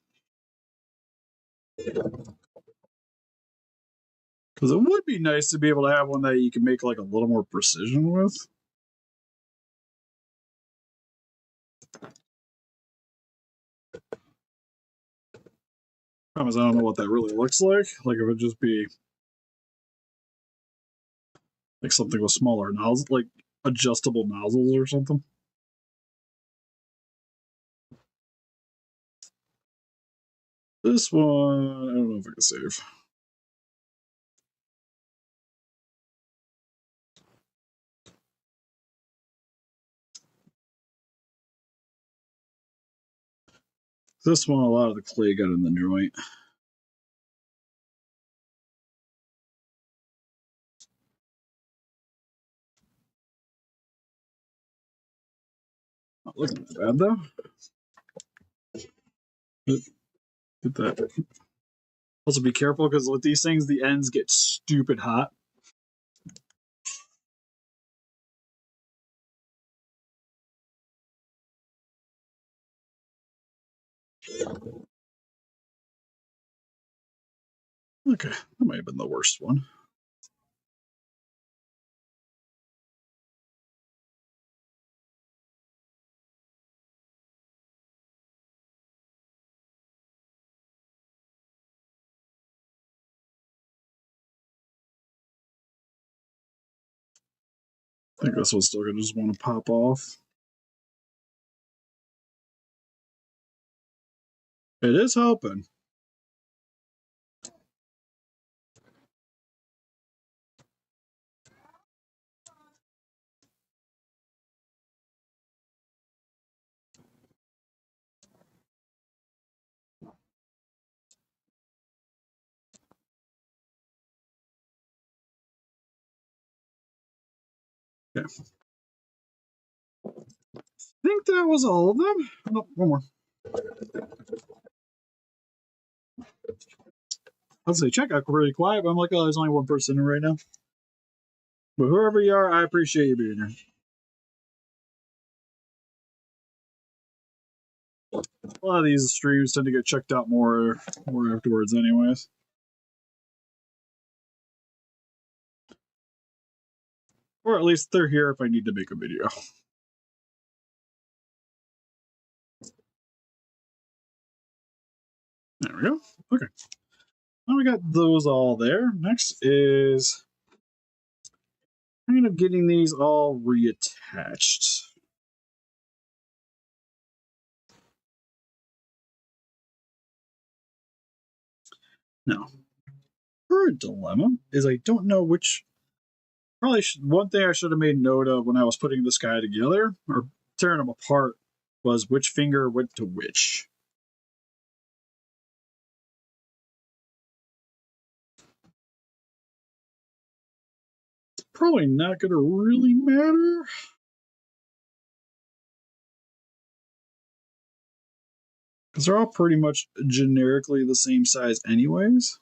Because it would be nice to be able to have one that you can make like a little more precision with. Problem is, I don't know what that really looks like. Like, it would just be like something with smaller nozzles, like adjustable nozzles or something. This one, I don't know if I can save. This one, a lot of the clay got in the joint. Not looking that bad though. Get that. Also, be careful because with these things, the ends get stupid hot. Okay, that might have been the worst one. I think this one's still gonna just want to pop off. It is helping. Okay. I think that was all of them. Oh, no, one more. I'll say check out really quiet, but I'm like, oh, there's only one person in right now. But whoever you are, I appreciate you being here. A lot of these streams tend to get checked out more afterwards, anyways. Or at least they're here if I need to make a video. There we go. Okay. Now we got those all there. Next is kind of getting these all reattached. Now, current dilemma is I don't know which. Probably one thing I should have made note of when I was putting this guy together or tearing them apart was which finger went to which. Probably not going to really matter. Because they're all pretty much generically the same size, anyways.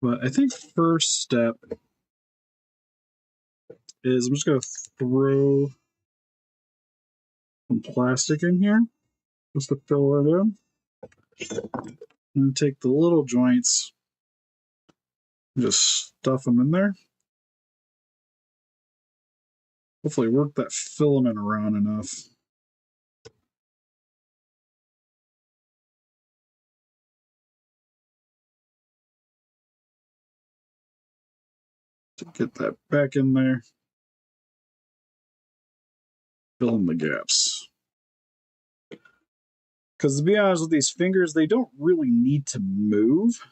But I think first step is I'm just going to throw some plastic in here just to fill it in. And take the little joints and just stuff them in there. Hopefully work that filament around enough. To get that back in there. Fill in the gaps. Because to be honest with these fingers, they don't really need to move.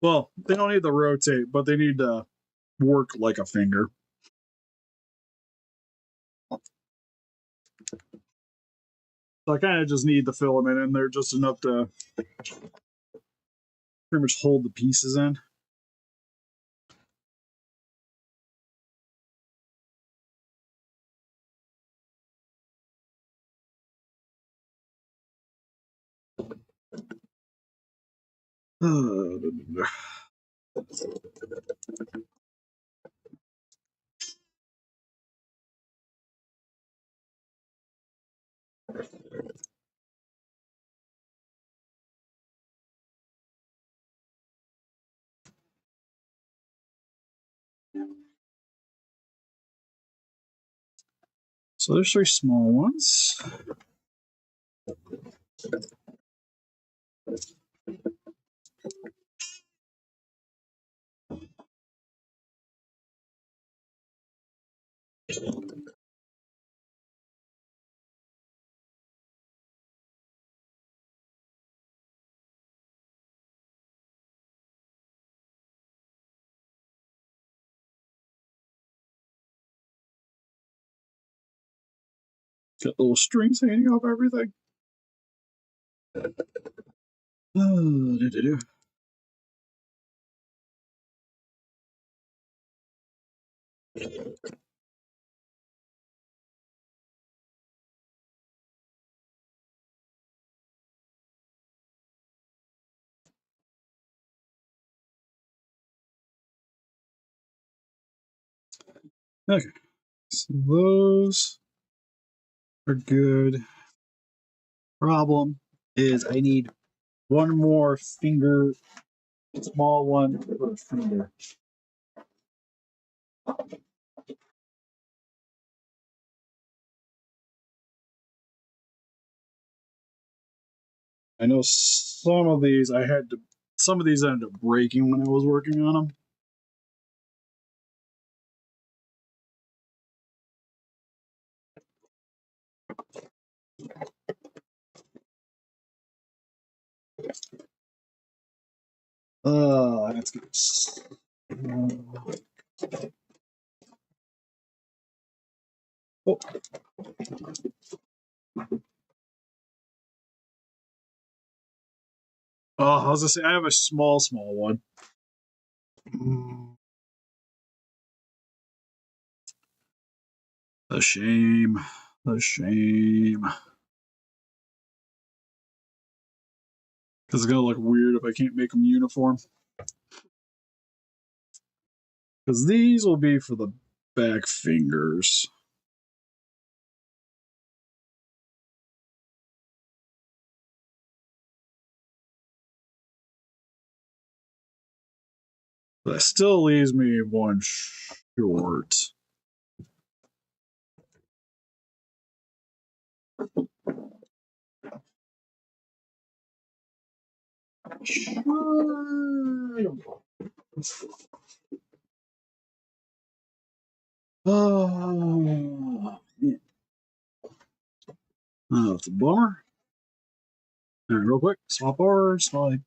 Well, they don't need to rotate, but they need to work like a finger. So I kind of just need the filament in there just enough to pretty much hold the pieces in. So there's 3 small ones. Got little strings hanging off everything. Okay, so those are good. Problem is I need one more finger, small one per finger. I know some of these ended up breaking when I was working on them. That's good. Oh. I was gonna say I have a small one. A shame. A shame. Because it's gonna look weird if I can't make them uniform. Because these will be for the back fingers. That still leaves me one short. Oh, that's a bummer. All right, real quick, swap orders while I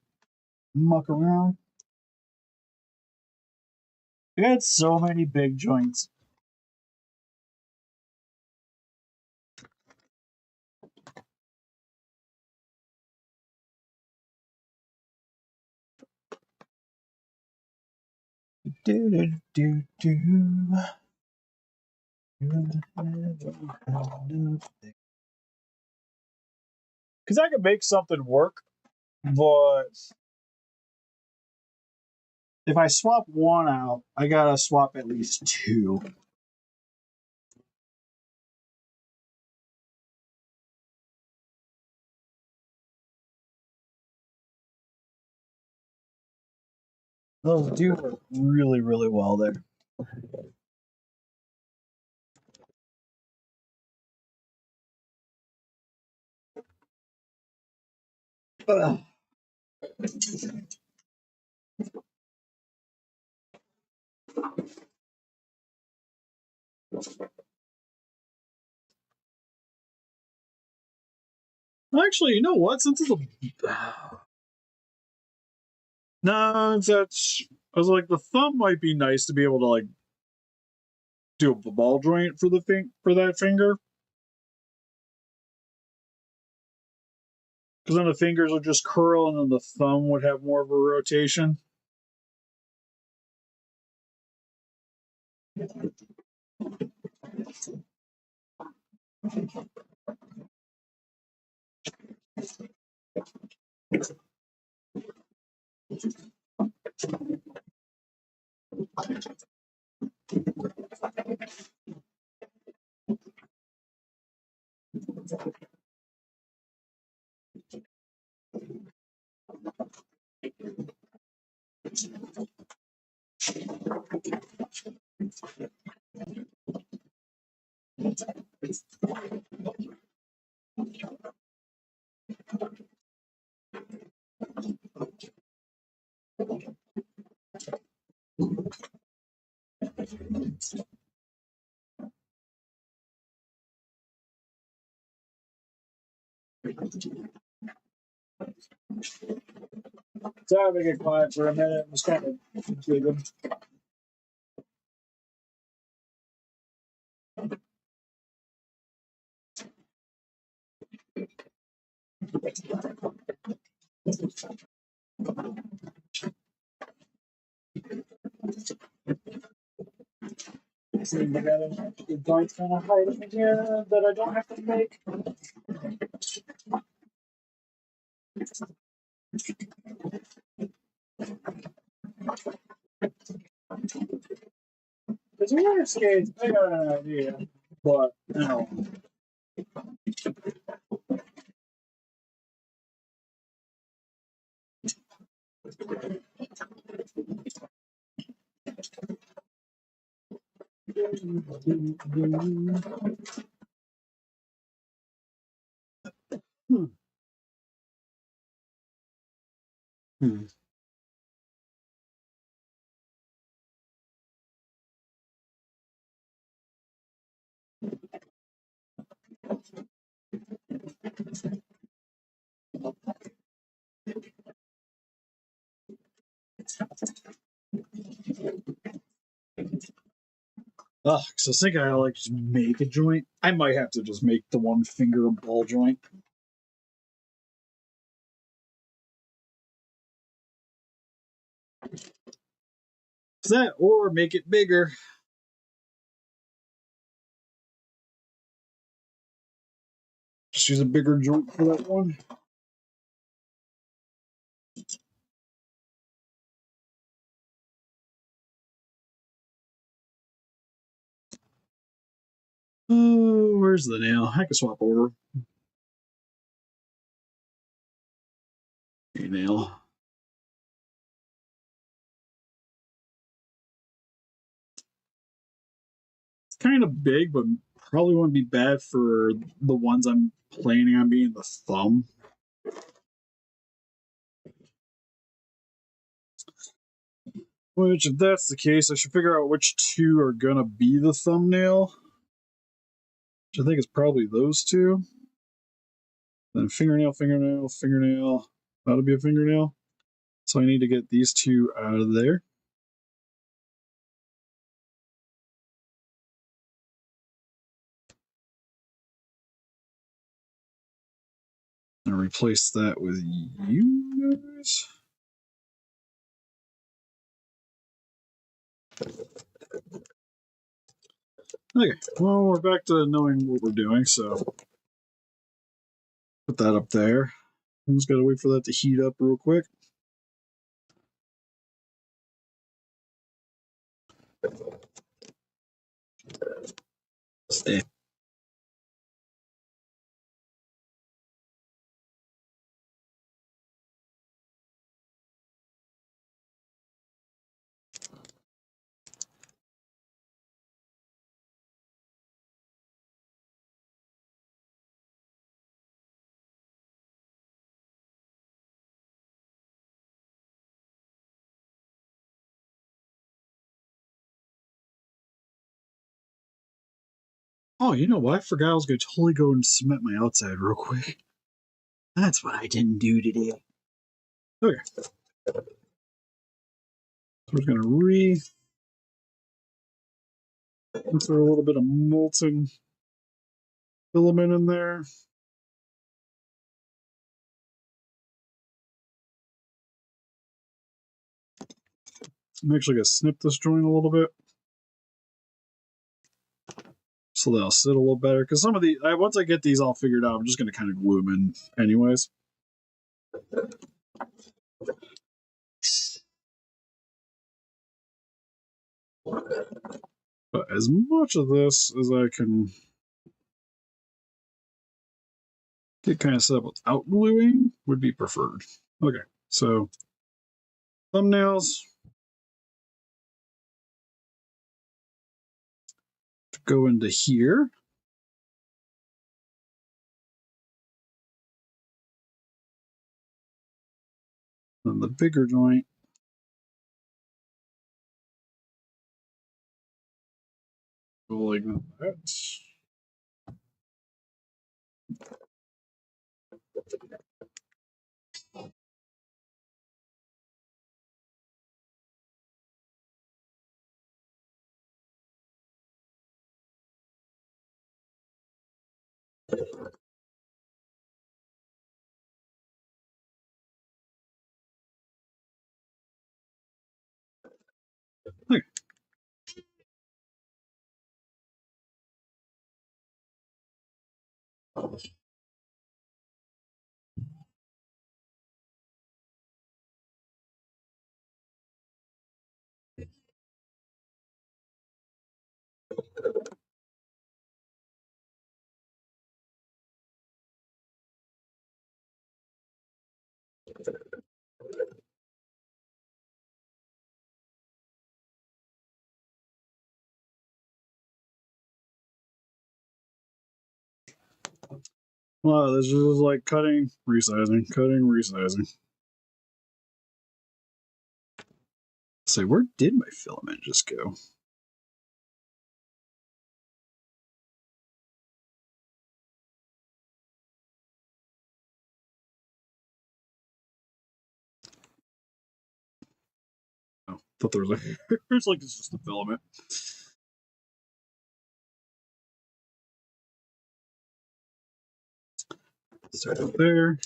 muck around. We had so many big joints. Because I could make something work, But if I swap one out, I gotta swap at least two. Those do work really, really well there. Ugh. Actually, you know what? Since it's a no, that's I was like the thumb might be nice to be able to like do a ball joint for the for that finger. Because then the fingers would just curl and then the thumb would have more of a rotation. Sorry if I get quiet for a minute. I'm just kind of giggling. See, I got a joint kind of hiding in here that I don't have to make. Because roller skates, I got an idea, but no. Hmm. Hmm. Ugh, so I was thinking I like just make a joint. I might have to just make the one finger ball joint. That or make it bigger. Just use a bigger joint for that one. Oh, where's the nail? I can swap over. A nail. It's kind of big, but probably wouldn't be bad for the ones I'm planning on being the thumb. Which, if that's the case, I should figure out which two are gonna be the thumbnail. Which I think is probably those two. Then fingernail, fingernail, fingernail. That'll be a fingernail. So I need to get these two out of there. And replace that with you guys. Okay, well, we're back to knowing what we're doing, so put that up there. I'm just gotta wait for that to heat up real quick. Stay. Oh, you know what? I forgot I was gonna totally go and cement my outside real quick. That's what I didn't do today. Okay. So we're gonna throw a little bit of molten filament in there. I'm actually gonna snip this joint a little bit so they'll sit a little better. Because some of the once I get these all figured out, I'm just gonna kind of glue them in anyways. But as much of this as I can get kind of set up without gluing would be preferred. Okay, so thumbnails to go into here. And the bigger joint go like that. Okay. Wow, this is like cutting, resizing, cutting, resizing. Say, where did my filament just go? Oh, thought there was a. It's like it's just a filament. Start up there.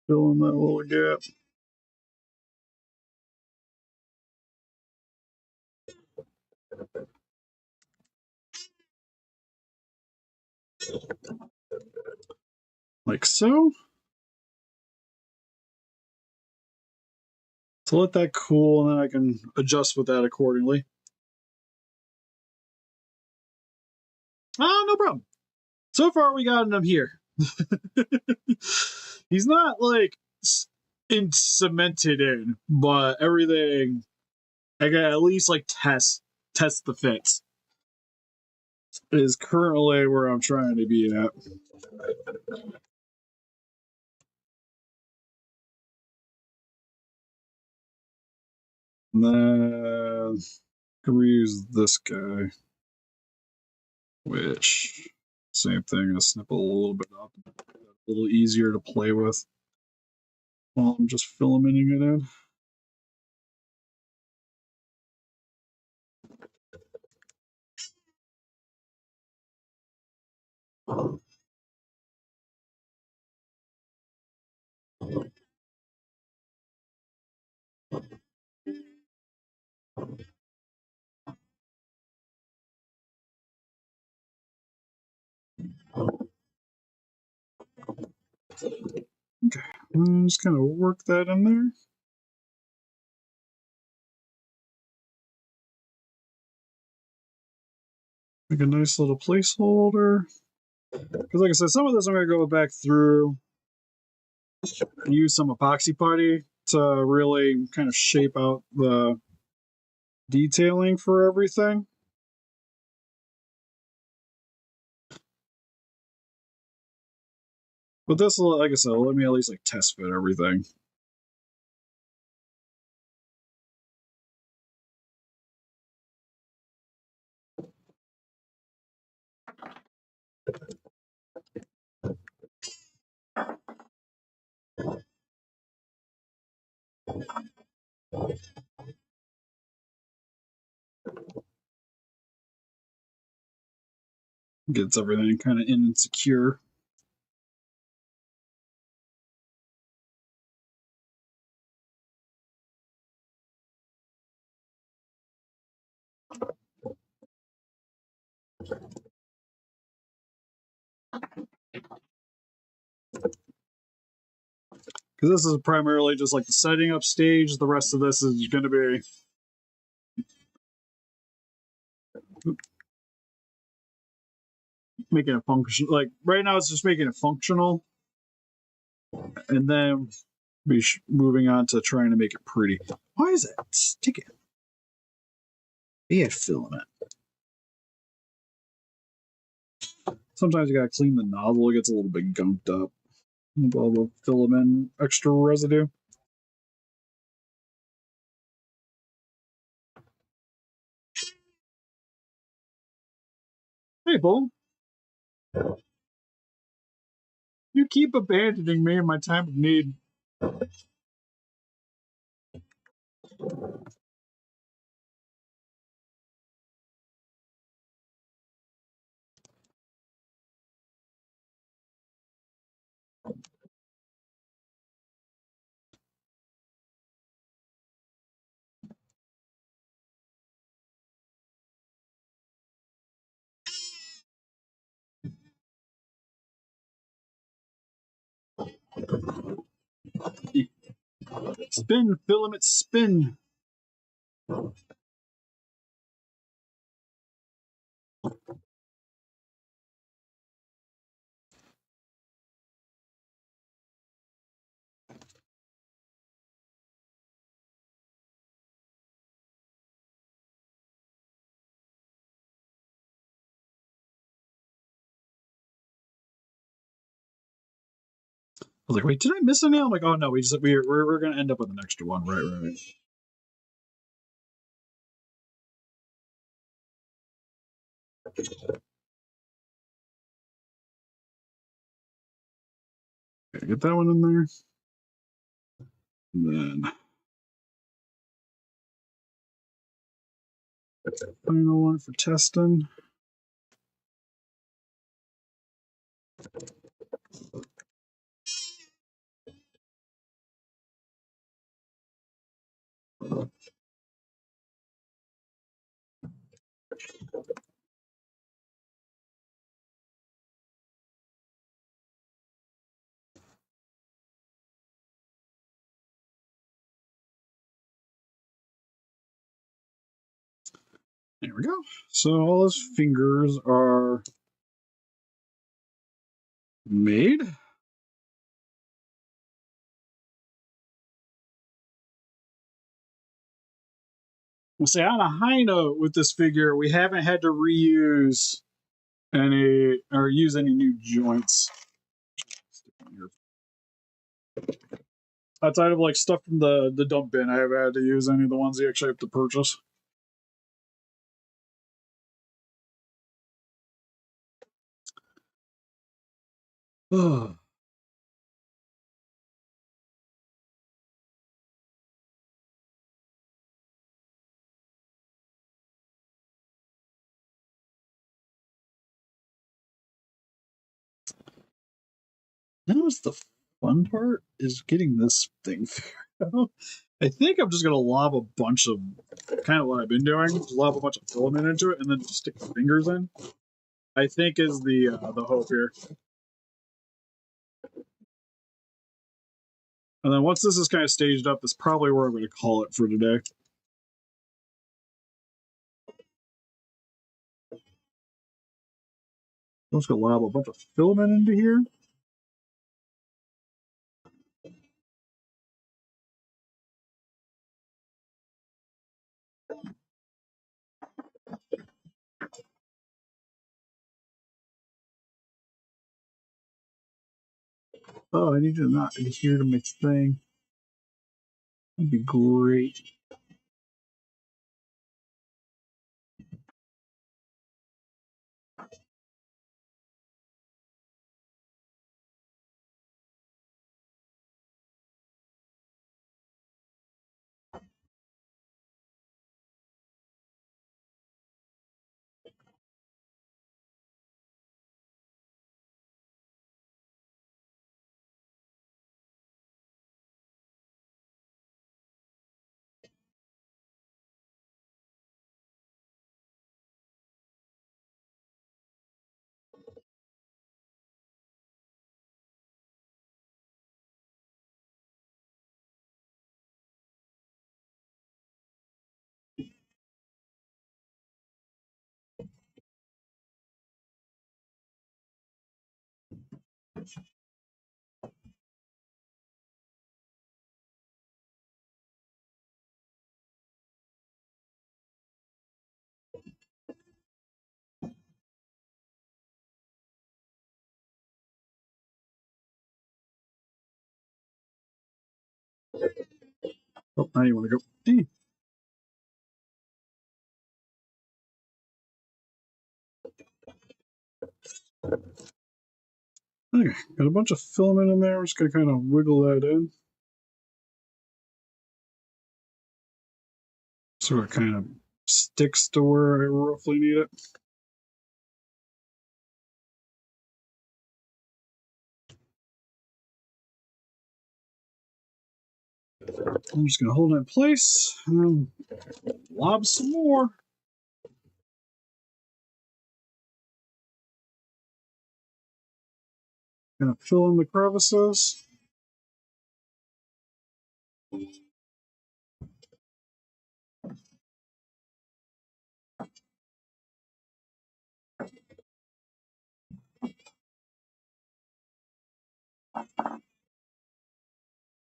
Fill in that little gap. Like so. So let that cool, and then I can adjust with that accordingly. No problem. So far, we got him here. He's not like cemented in, but everything I got at least like test the fits is currently where I'm trying to be at. And then can we use this guy, which same thing. I snip a little bit up, a little easier to play with while I'm just filamenting it in. Okay, I'm just gonna work that in there. Make a nice little placeholder. Because like I said, some of this I'm gonna go back through and use some epoxy putty to really kind of shape out the detailing for everything. But this will, like I said, let me at least like test fit everything. Gets everything kind of in and secure. Because this is primarily just like the setting up stage. The rest of this is going to be making it function. Like right now, it's just making it functional, and then be moving on to trying to make it pretty. Why is it sticking? Be it filament. Sometimes you gotta clean the nozzle; it gets a little bit gunked up. All the filament extra residue. Hey, Bull. You keep abandoning me in my time of need. Spin, filament, spin. I was like, wait, did I miss a nail? I'm like, oh no, we're gonna end up with an extra one, right. Okay, get that one in there. And then final one for testing. There we go. So all his fingers are made. We'll say on a high note with this figure, we haven't had to reuse any or use any new joints. Outside of like stuff from the dump bin, I haven't had to use any of the ones you actually have to purchase. Oh. That was the fun part, is getting this thing figured out. I think I'm just gonna lob a bunch of kind of what I've been doing, just lob a bunch of filament into it, and then just stick the fingers in. I think is the hope here. And then once this is kind of staged up, that's probably where I'm going to call it for today. I'm just going to lob a bunch of filament into here. Oh, I need to not adhere to my thing. That'd be great. Oh, now you want to go. D. Okay, got a bunch of filament in there. We're just going to kind of wiggle that in. So it kind of sticks to where I roughly need it. I'm just going to hold it in place and then lob some more. Gonna fill in the crevices.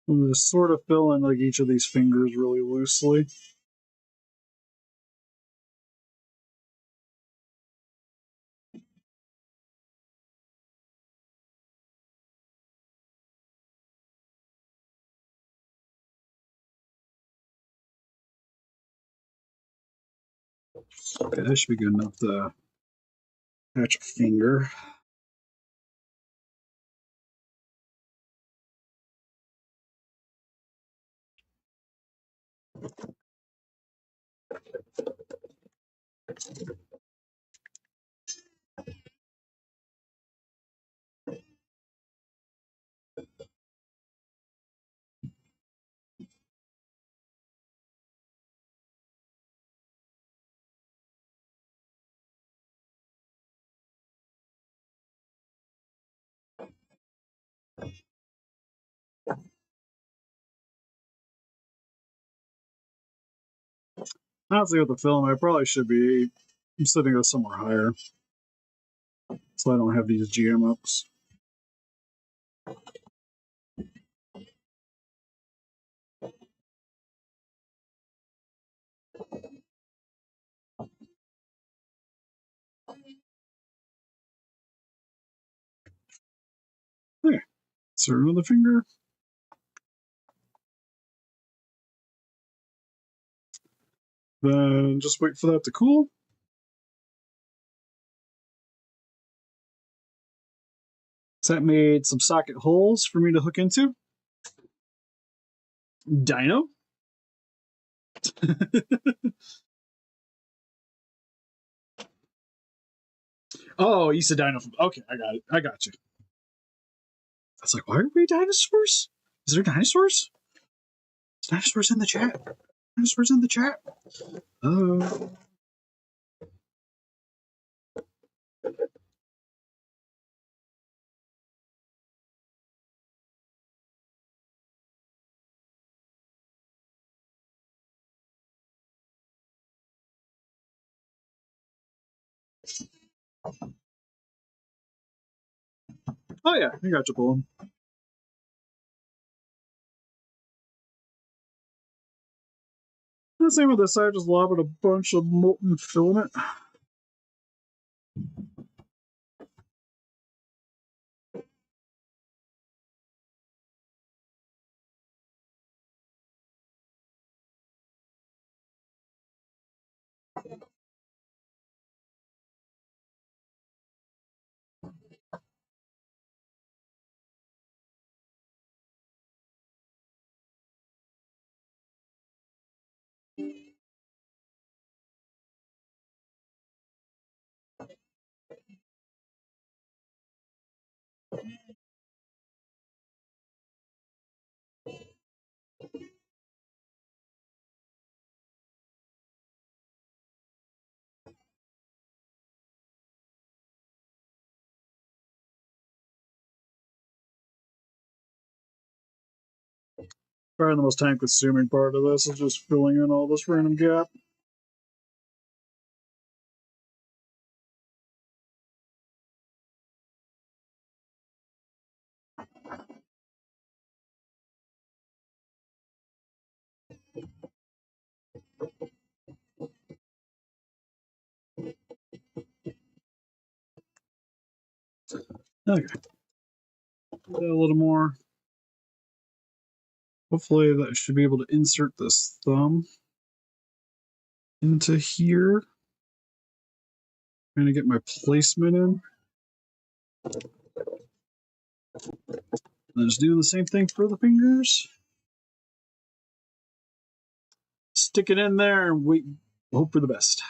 I'm just sort of fill in like each of these fingers really loosely. Okay, that should be good enough to catch a finger. Honestly, with the film, I probably should be sitting it somewhere higher so I don't have these GM ups. Okay, insert another finger. Then just wait for that to cool. So that made some socket holes for me to hook into. Dino. Oh, you said dino. Okay, I got it. I got you. I was like, why are we dinosaurs? Is there dinosaurs? Is dinosaurs in the chat? Dinosaurs in the chat. Oh. Oh yeah, I got you pulling. The same with this side, just lobbing a bunch of molten filament. Probably the most time consuming part of this is just filling in all this random gap. Okay. A little more. Hopefully that should be able to insert this thumb into here. Trying to get my placement in. And just doing the same thing for the fingers. Stick it in there and wait. Hope for the best.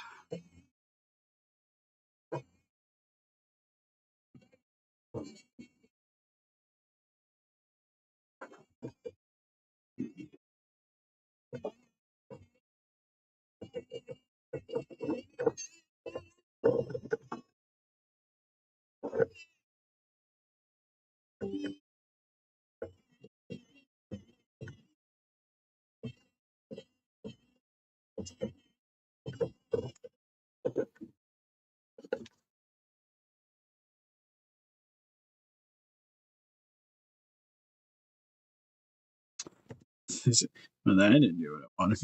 And that didn't do what I wanted.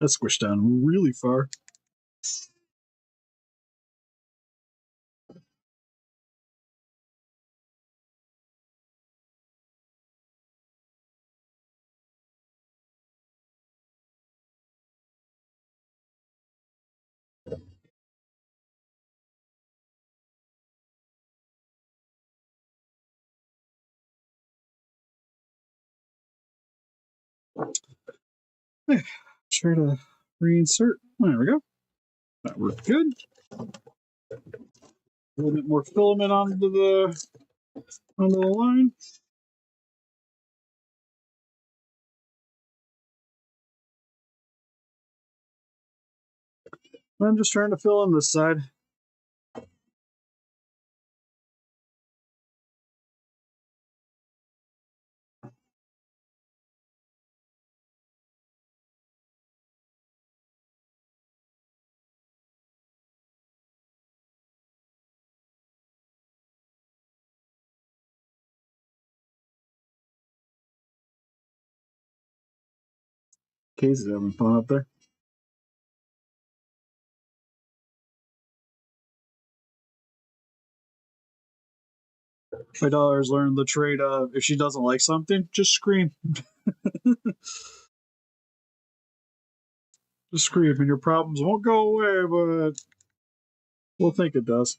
That squished down really far. Try to reinsert. There we go. That worked good. A little bit more filament onto the line. I'm just trying to fill in this side. Casey's having fun up there. My daughter's learned the trade of if she doesn't like something, just scream. Just scream, and your problems won't go away, but we'll think it does.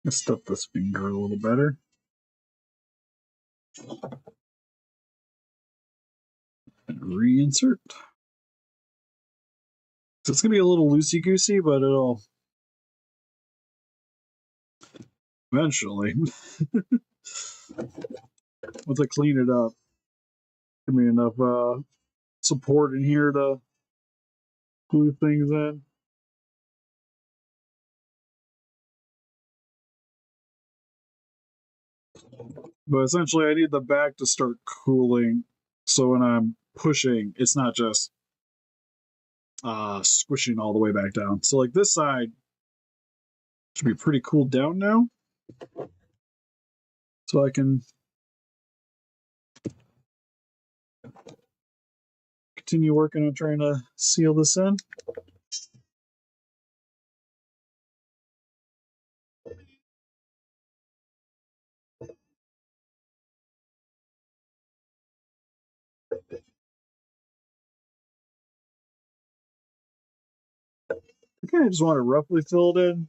Let's stuff this finger a little better. And reinsert. So it's going to be a little loosey-goosey, but it'll eventually, once I clean it up, give me enough support in here to glue things in. But essentially, I need the back to start cooling, so when I'm pushing, it's not just squishing all the way back down. So like this side should be pretty cooled down now, so I can continue working on trying to seal this in. Okay, I just want to roughly fill it in.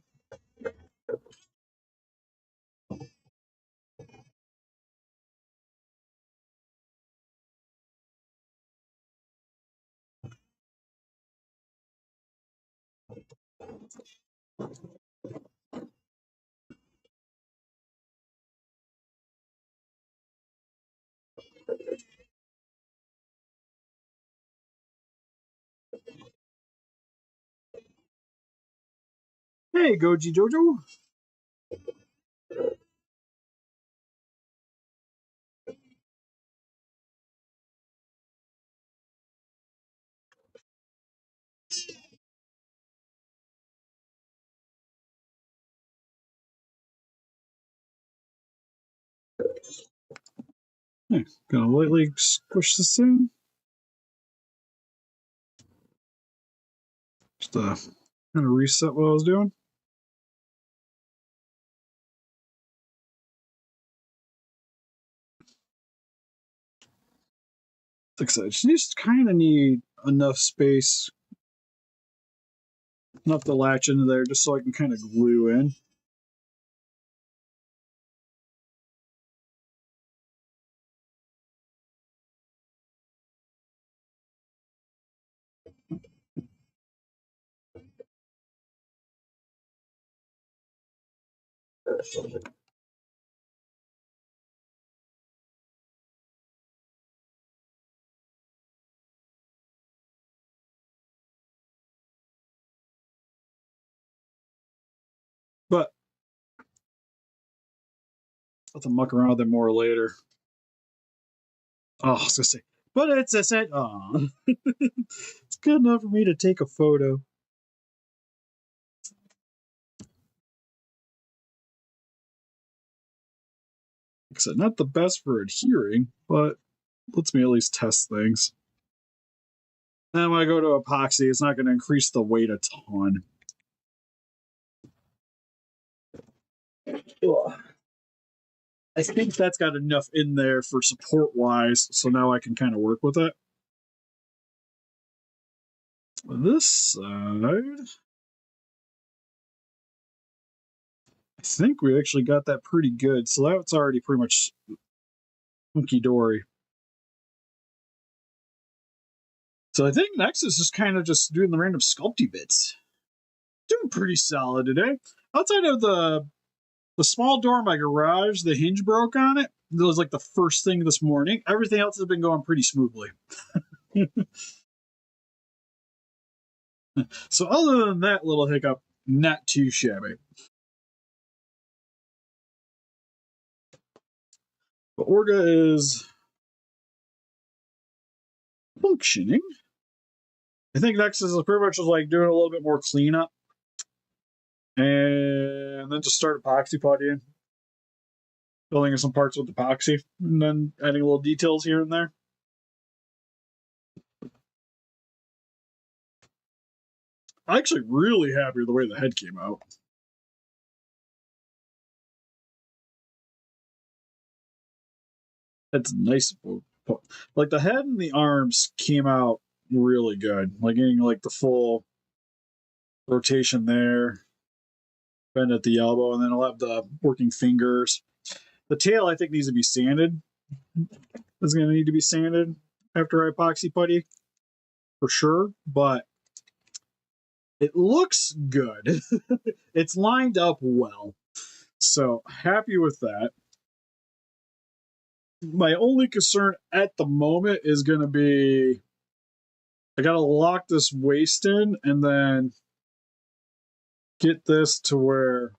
Hey, Goji Jojo. Okay, gonna lightly squish this in. Just kind of reset what I was doing. Like I said, you just kind of need enough space, enough to latch into there, just so I can kind of glue in. But I'll have to muck around with it more later. Oh, I was gonna say, but it's a set. Oh, it's good enough for me to take a photo. Like I said, not the best for adhering, but lets me at least test things. And when I go to epoxy, it's not going to increase the weight a ton. Ugh. I think that's got enough in there for support wise, so now I can kind of work with it. This side, I think we actually got that pretty good, so that's already pretty much hunky dory. So I think next is just kind of just doing the random sculpty bits. Doing pretty solid today. Outside of the small door in my garage, the hinge broke on it. That was like the first thing this morning. Everything else has been going pretty smoothly. So other than that little hiccup, not too shabby. But Orga is functioning. I think next is pretty much just like doing a little bit more cleanup. And then just start epoxy puttying. Filling in some parts with epoxy. And then adding little details here and there. I'm actually really happy with the way the head came out. It's nice. Like the head and the arms came out really good. Like getting like the full rotation there, bend at the elbow, and then I'll have the working fingers. The tail I think needs to be sanded. It's going to need to be sanded after I epoxy putty for sure, but it looks good. It's lined up well. So happy with that. My only concern at the moment is going to be I got to lock this waist in and then get this to where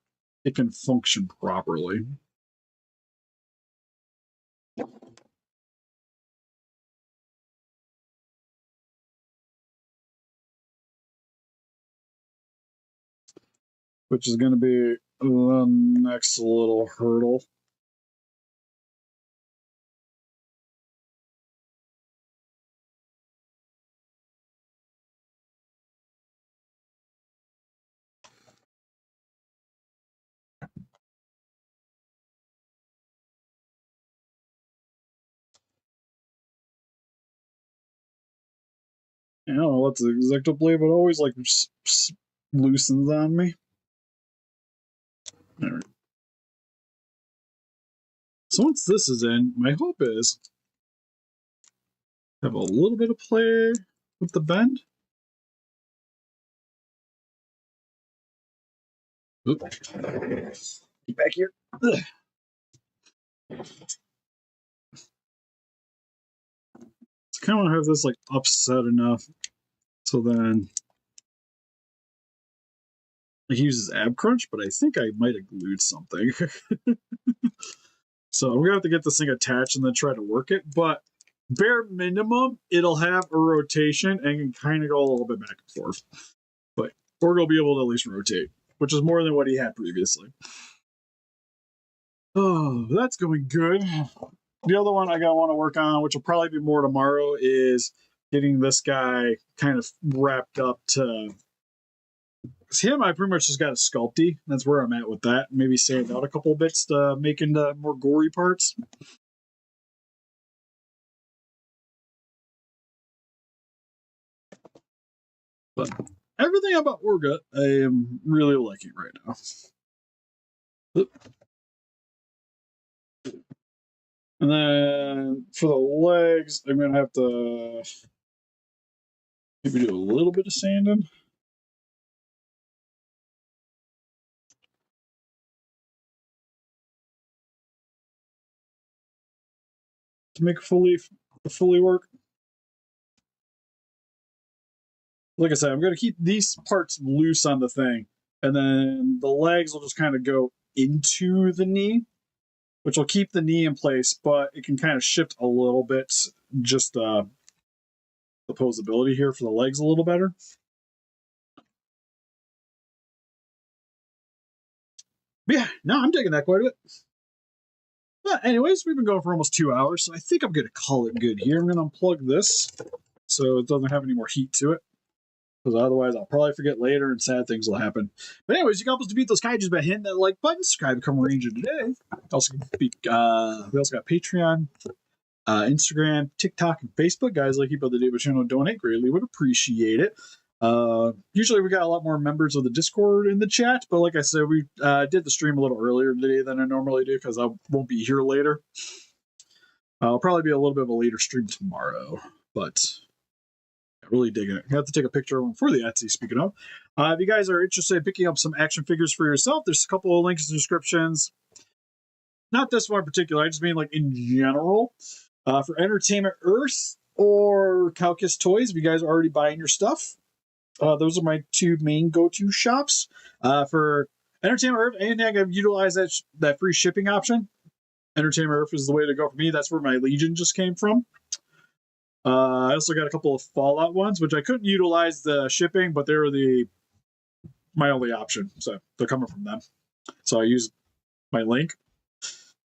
it can function properly. which is going to be the next little hurdle. I don't know what's the exact play, but always like loosens on me. All right. So once this is in, my hope is have a little bit of play with the bend. Oop. Get back here. Ugh. I kind of want to have this like upset enough so then he uses ab crunch, but I think I might have glued something. So I'm gonna have to get this thing attached and then try to work it. But bare minimum, it'll have a rotation and can kind of go a little bit back and forth. But Orga will be able to at least rotate, which is more than what he had previously. Oh, that's going good. The other one I want to work on, which will probably be more tomorrow, is getting this guy kind of wrapped up to. Because him, I pretty much just got a sculpty. That's where I'm at with that. Maybe sand out a couple bits to make into more gory parts. But everything about Orga, I am really liking right now. And then for the legs, I'm going to have to maybe do a little bit of sanding. To make it fully work. Like I said, I'm going to keep these parts loose on the thing, and then the legs will just kind of go into the knee, which will keep the knee in place, but it can kind of shift a little bit, just the posability here for the legs a little better. But yeah, no, I'm taking that quite a bit. But anyways, we've been going for almost 2 hours, so I think I'm going to call it good here. I'm going to unplug this so it doesn't have any more heat to it, because otherwise I'll probably forget later and sad things will happen. But anyways, you can help us to beat those kaijus by hitting that like button, subscribe, become a ranger today. We also got Patreon, Instagram, TikTok, and Facebook. Guys, like keep up to date with the channel, donate greatly, would appreciate it. Usually we got a lot more members of the Discord in the chat, but like I said, we did the stream a little earlier today than I normally do because I won't be here later. I'll probably be a little bit of a later stream tomorrow, but really digging it. I have to take a picture of them for the Etsy, speaking of. If you guys are interested in picking up some action figures for yourself, there's a couple of links in the descriptions. Not this one in particular, I just mean like in general. For Entertainment Earth or Calcus Toys, if you guys are already buying your stuff, those are my two main go-to shops. For Entertainment Earth, anything I can utilize that free shipping option, Entertainment Earth is the way to go for me. That's where my Legion just came from. I also got a couple of Fallout ones, which I couldn't utilize the shipping, but they were my only option. So they're coming from them. So I use my link.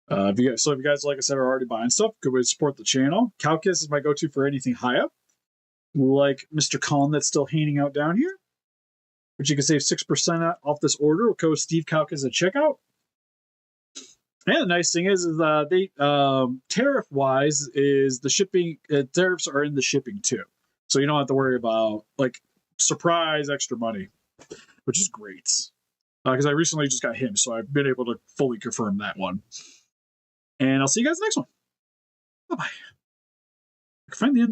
If you guys, like I said, are already buying stuff, good way to support the channel. Calcus is my go-to for anything high up, like Mr. Colin that's still hanging out down here, which you can save 6% off this order with code Steve Calcus at checkout. And the nice thing is they tariff-wise is the shipping tariffs are in the shipping too, so you don't have to worry about like surprise extra money, which is great. Because I recently just got him, so I've been able to fully confirm that one. And I'll see you guys next one. Bye bye. Find the end.